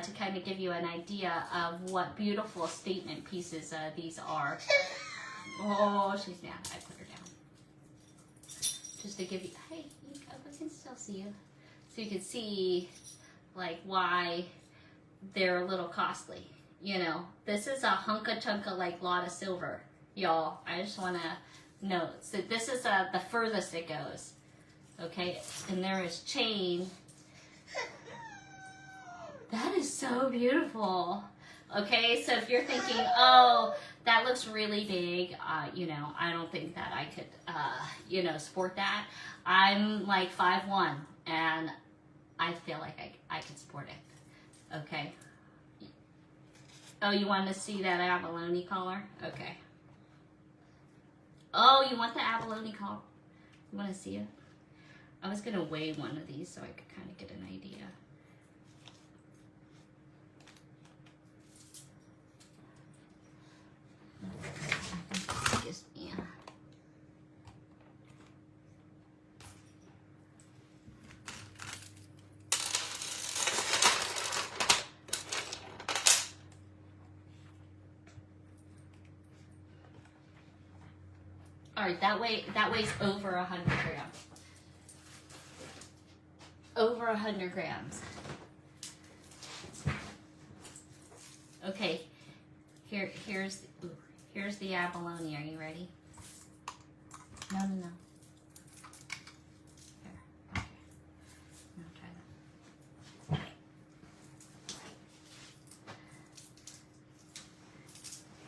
to kind of give you an idea of what beautiful statement pieces these are. Oh, she's down. I put her down. Just to give you, hey, I can still see you. So you can see, like, why they're a little costly. You know, this is a hunka-chunka, like, lot of silver, y'all. I just want to note. So this is the furthest it goes. Okay, and there is chain. That is so beautiful. Okay, so if you're thinking, oh, that looks really big, you know, I don't think that I could, you know, sport that. I'm like 5'1", and I feel like I could sport it. Okay. Oh, you want to see that abalone collar? Okay. Oh, you want the abalone collar? You want to see it? I was going to weigh one of these so I could kind of get an idea. Excuse me. All right, that weighs over 100 grams. Over 100 grams. Okay, here's the abalone. Are you ready? No. Here. Okay. Now try that.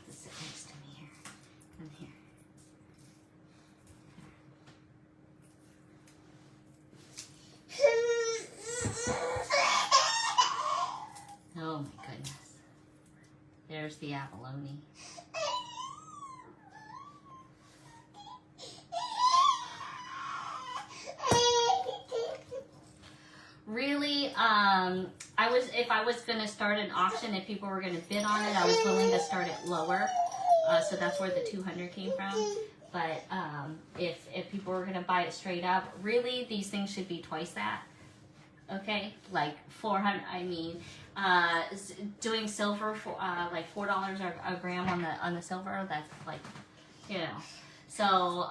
Just sit next to me here and here. Oh my goodness. There's the abalone. Really, if I was going to start an auction, if people were going to bid on it, I was willing to start it lower. So that's where the 200 came from. But if people were going to buy it straight up, really, these things should be twice that. Okay, like 400. I mean, doing silver for like $4 a gram on the silver. That's like, you know. So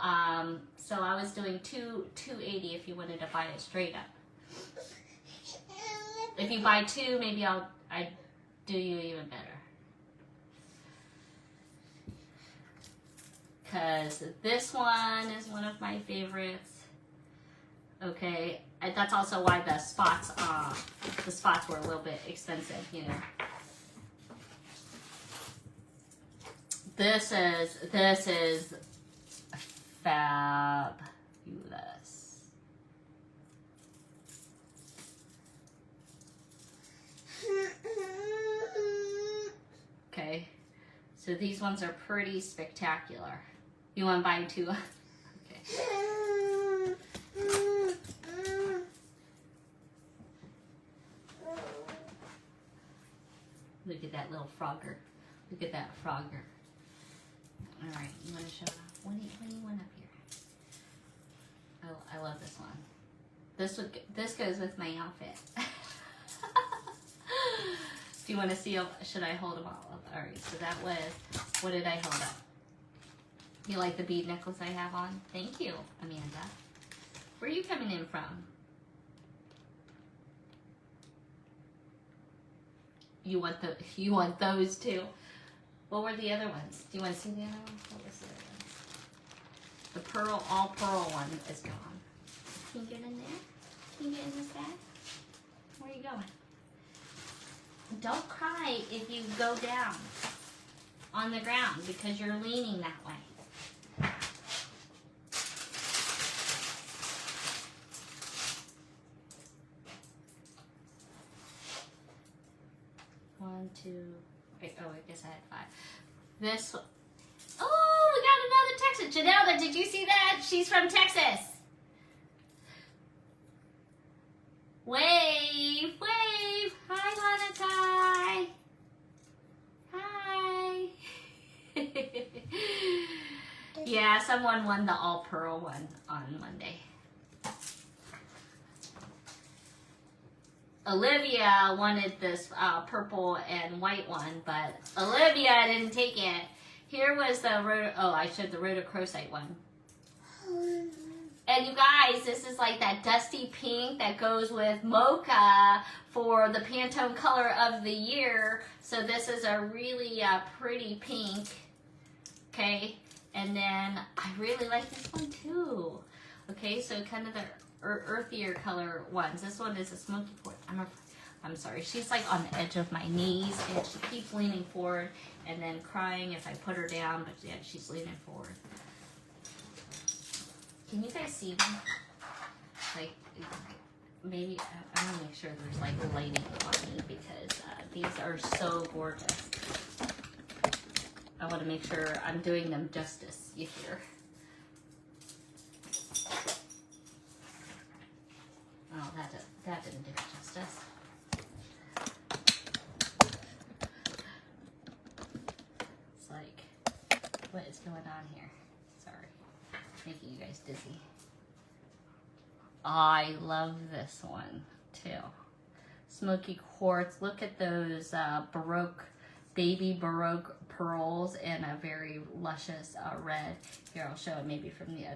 so I was doing $280 if you wanted to buy it straight up. If you buy two, maybe I'd do you even better. Because this one is one of my favorites. Okay, and that's also why the spots were a little bit expensive, you know. This is fabulous. Okay, so these ones are pretty spectacular. You want to buy two? Okay. Look at that little frogger. Look at that frogger. All right, you want to show off? What do you want up here? Oh, I love this one. This goes with my outfit. Do you want to see? Should I hold them all up? All right. So that was. What did I hold up? You like the bead necklace I have on? Thank you, Amanda. Where are you coming in from? you want those too. What were the other ones? Do you want to see the other one? What was the other one? The pearl, all pearl one is gone. Can you get in there? Can you get in this bag? Where are you going? Don't cry if you go down on the ground because you're leaning that way. One, two, wait, oh, I guess I had 5. This one. Oh, we got another Texas. Janelle, did you see that? She's from Texas. Wave, wave. Hi, Lanatai. Hi. Yeah, someone won the all pearl one on Monday. Olivia wanted this purple and white one, but Olivia didn't take it. Here was the I showed the rhodochrosite one. And you guys, this is like that dusty pink that goes with mocha for the Pantone color of the year. So this is a really pretty pink. Okay, and then I really like this one too. Okay, so kind of the earthier color ones. This one is a smoky port. I'm sorry. She's like on the edge of my knees and she keeps leaning forward and then crying if I put her down, but yeah, she's leaning forward. Can you guys see them? Like, maybe I want to make sure there's like lighting on me because these are so gorgeous. I want to make sure I'm doing them justice, you hear. Oh, that didn't do it justice. It's like, what is going on here? Sorry, making you guys dizzy. I love this one too. Smoky quartz. Look at those Baroque, baby Baroque pearls and a very luscious red. Here, I'll show it maybe from the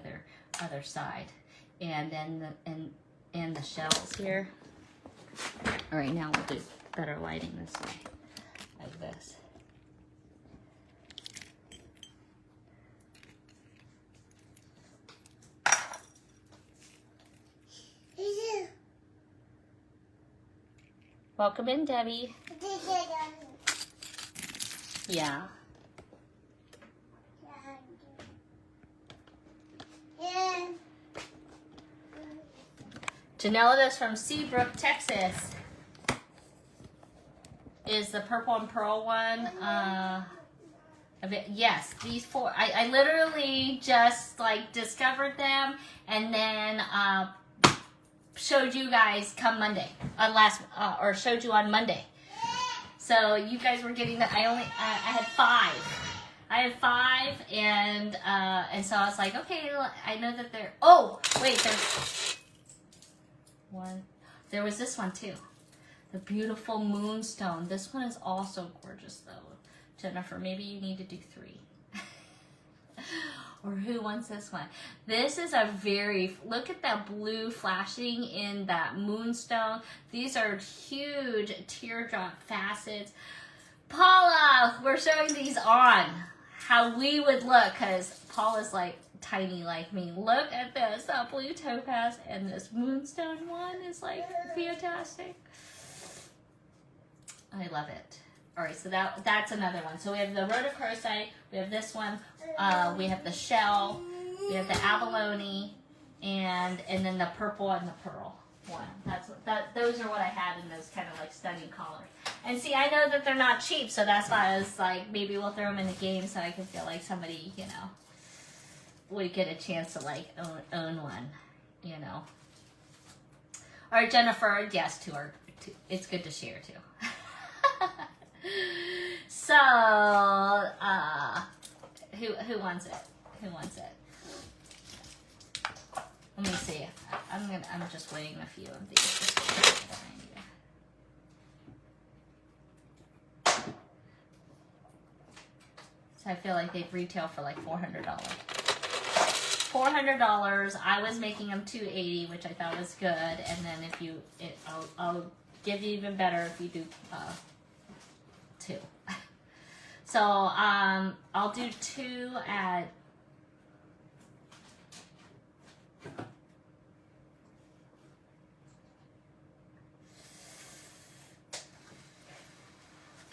other side. And then and the shells here. All right, now we'll do better lighting this way, like this. Welcome in, Debbie. Yeah. Janelle from Seabrook, Texas. Is the purple and pearl one. Yes, these 4. I literally just like discovered them and then showed you guys come Monday. Or showed you on Monday. So you guys were getting that. I had 5. I had 5 and so I was like, okay, I know that they're. Oh wait, there's one. There was this one too. The beautiful moonstone. This one is also gorgeous though. Jennifer, maybe you need to do 3. Or who wants this one? This is a very, look at that blue flashing in that moonstone. These are huge teardrop facets. Paula, we're showing these on. How we would look, because Paula's like tiny like me. Look at this, that blue topaz, and this moonstone one is like fantastic. I love it. All right, so that's another one. So we have the rhodochrosite, we have this one, we have the shell, we have the abalone, and then the purple and the pearl one. Those are what I had in those kind of like stunning colors. And see, I know that they're not cheap, so that's why I was like, maybe we'll throw them in the game so I can feel like somebody, you know, would get a chance to like own one, you know. All right, Jennifer, yes, it's good to share too. So, who wants it? Who wants it? Let me see. I'm just weighing a few of these. So I feel like they retail for like $400. $400. I was making them $280, which I thought was good. And then if you, I'll give you even better if you do 2. So I'll do 2 at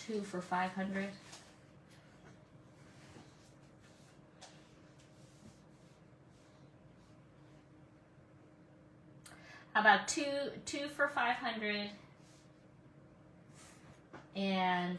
2 for 500. How about two for 500 and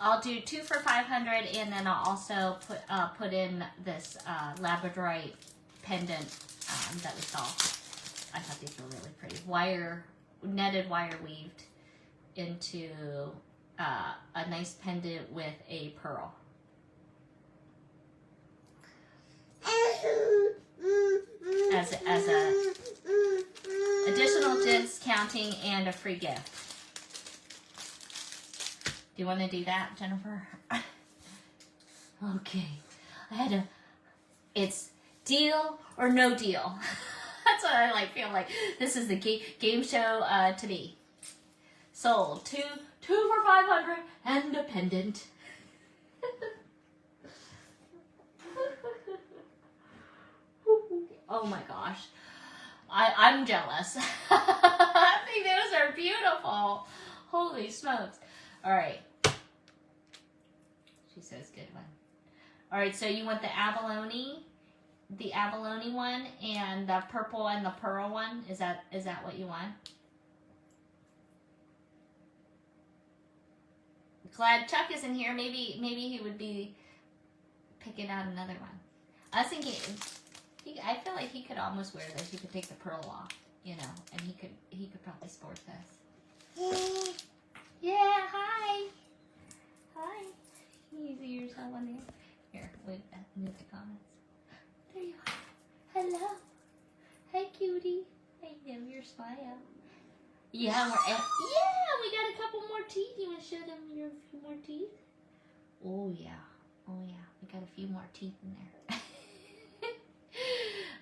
I'll do 2 for 500, and then I'll also put in this labradorite pendant that we saw. I thought these were really pretty. Netted wire weaved into a nice pendant with a pearl. As a additional discounting and a free gift. Do you want to do that, Jennifer? Okay. It's deal or no deal. That's what I feel like. This is the game show to me. Sold. 2 for 500 and a pendant. Oh my gosh. I'm jealous. I think those are beautiful. Holy smokes. All right. She says good one. All right, so you want the abalone one, and the purple and the pearl one. Is that what you want? Glad Chuck isn't here. Maybe he would be picking out another one. I was thinking, I feel like he could almost wear this. You could take the pearl off, and he could probably sport this. Yeah, hi. Hi. Can you see yourself on there? Here, wait, move the comments. There you are. Hello. Hi, cutie. I love your smile. Yeah, we got a couple more teeth. You want to show them your few more teeth? Oh, yeah. We got a few more teeth in there.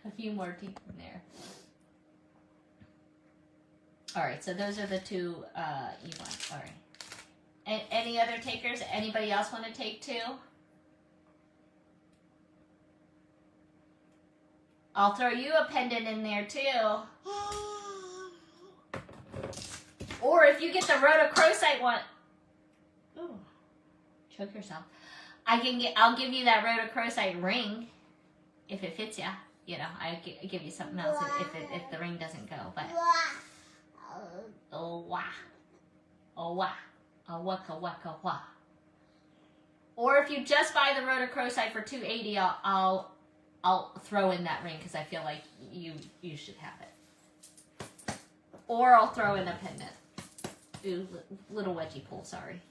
A few more teeth in there. All right, so those are the 2 you want. All right. Any other takers? Anybody else want to take 2? I'll throw you a pendant in there too. Or if you get the rhodochrosite one, ooh, choke yourself. I'll give you that rhodochrosite ring if it fits ya. I give you something else if the ring doesn't go. But oh wah, waka waka wah. Or if you just buy the rhodochrosite for $2.80, I'll throw in that ring because I feel like you should have it. Or I'll throw in a pendant. Ooh, little wedgie pull, sorry.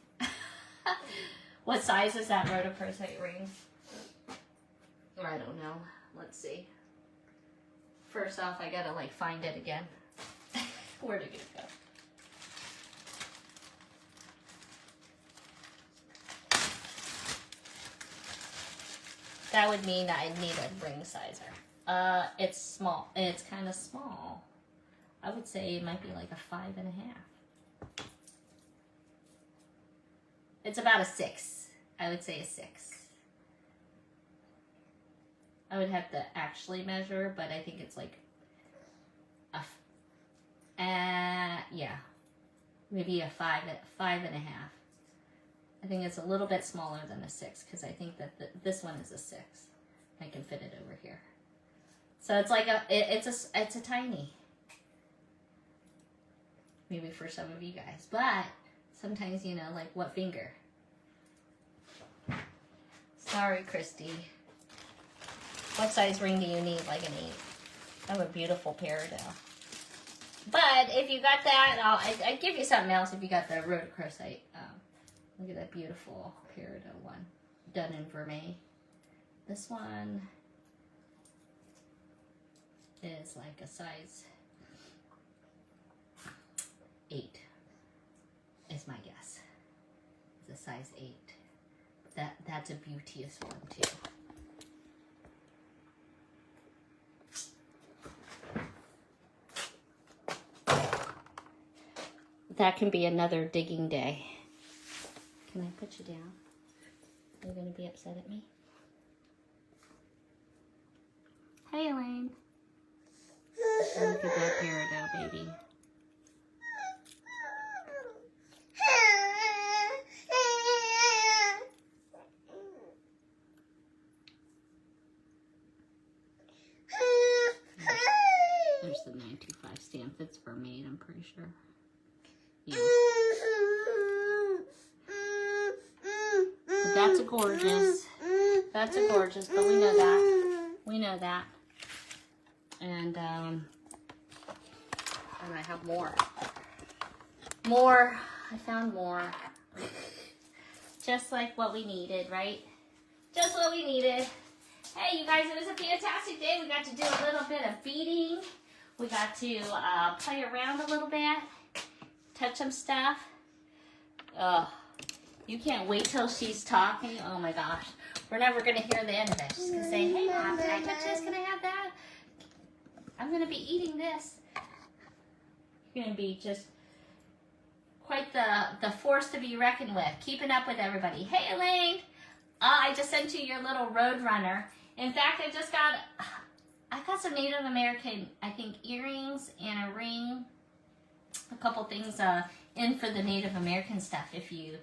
What size is that rhodochrosite ring? I don't know. Let's see. First off, I gotta find it again. Where did it go? That would mean I need a ring sizer. It's small. It's kind of small. I would say it might be like a 5.5. It's about a 6. I would say a 6. I would have to actually measure, but I think it's like yeah, maybe a 5.5. I think it's a little bit smaller than a 6 because I think that this one is a 6. I can fit it over here. So it's like it's a tiny. Maybe for some of you guys, but sometimes like what finger? Sorry, Christy. What size ring do you need? Like an I have a beautiful peridot. But if you got that, I'd give you something else if you got the rhodochrosite. Look at that beautiful peridot one, done in vermeil. This one is like a size 8, is my guess. It's a size 8. That's a beauteous one too. That can be another digging day. Can I put you down? Are you going to be upset at me? Hey, Elaine. Look at that peridot, baby. There's the 925 stamp. That's vermeil, I'm pretty sure. Yeah. But that's a gorgeous. That's a gorgeous, but we know that. We know that. And I have more. More. I found more. Just like what we needed, right? Just what we needed. Hey, you guys, it was a fantastic day. We got to do a little bit of beading. We got to play around a little bit. Touch some stuff. You can't wait till she's talking. Oh my gosh. We're never going to hear the end of it. She's going to say, hey, Mom, can I touch this? Can I have that? I'm going to be eating this. You're going to be just quite the force to be reckoned with. Keeping up with everybody. Hey, Elaine. I just sent you your little road runner. In fact, I got some Native American, I think, earrings and a ring. A couple things in for the Native American stuff if you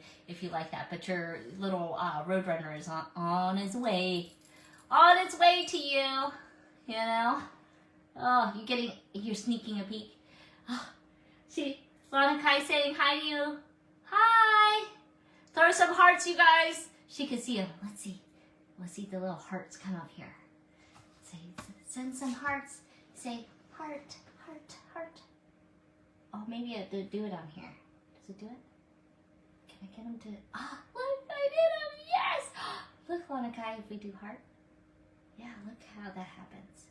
like that. But your little Roadrunner is on his way. On its way to you. You know? Oh, you're sneaking a peek. Oh, see, Lanakai saying hi to you. Hi! Throw some hearts, you guys. She can see them. Let's see. Let's see the little hearts come up here. Say, send some hearts. Say, heart, heart, heart. Oh, maybe I have to do it on here. Does it do it? Can I get him to... Ah, look, I did him! Yes! Look, Lanakai, if we do heart. Yeah, look how that happens.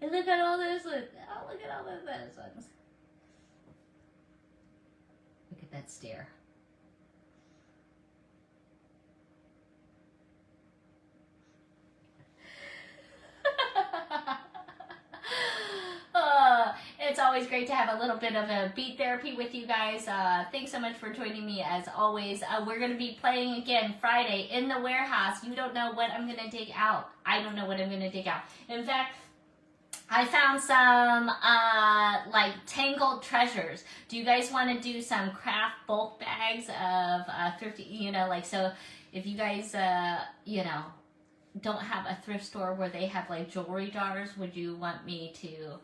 And look at all those ones. Oh, look at all those ones. Look at that stare. It's always great to have a little bit of a bead therapy with you guys. Thanks so much for joining me as always. We're going to be playing again Friday in the warehouse. You don't know what I'm going to dig out. I don't know what I'm going to dig out. In fact, I found some like tangled treasures. Do you guys want to do some craft bulk bags of thrifty, you know, like, so if you guys, you know, don't have a thrift store where they have like jewelry jars, would you want me to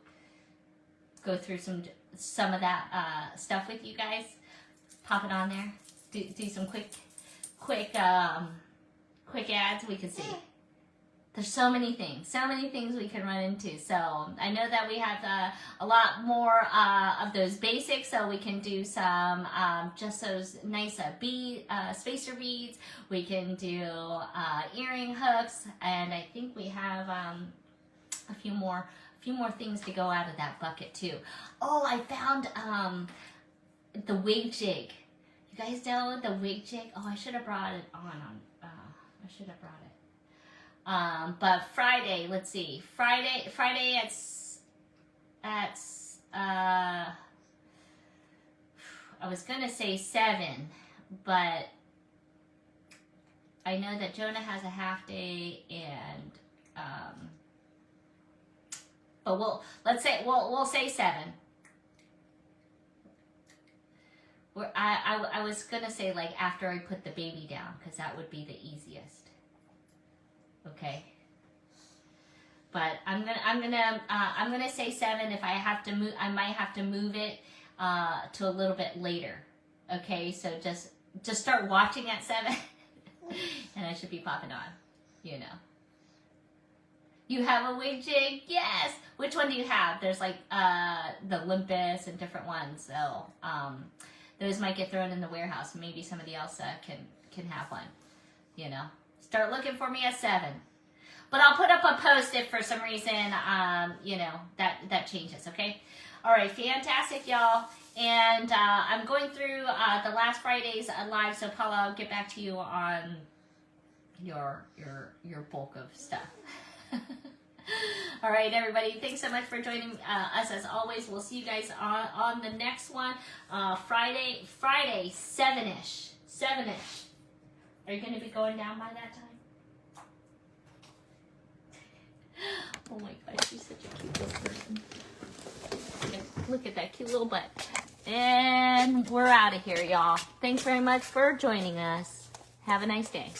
go through some of that stuff with you guys? Pop it on there. Do some quick ads we can see. There's so many things we can run into. So I know that we have a lot more of those basics, so we can do some just those nice spacer beads. We can do earring hooks, and I think we have a few more things to go out of that bucket too. Oh, I found the wig jig. You guys know the wig jig? Oh, I should have brought it on. I should have brought it. But Friday, let's see. Friday at I was gonna say 7, but I know that Jonah has a half day, and but we'll say 7. I was gonna say like after I put the baby down, because that would be the easiest. Okay. But I'm gonna say 7. If I have to move, I might have to move it to a little bit later. Okay, so just start watching at 7 and I should be popping on, you know. You have a wig jig? Yes. Which one do you have? There's like the Olympus and different ones. So those might get thrown in the warehouse. Maybe somebody else can have one. You know, start looking for me at 7. But I'll put up a post if for some reason you know that changes. Okay. All right. Fantastic, y'all. And I'm going through the last Friday's live. So Paula, I'll get back to you on your bulk of stuff. All right, everybody. Thanks so much for joining us as always. We'll see you guys on the next one. Friday, 7-ish. 7-ish. Are you going to be going down by that time? Oh my gosh, she's such a cute little person. Look at that cute little butt. And we're out of here, y'all. Thanks very much for joining us. Have a nice day.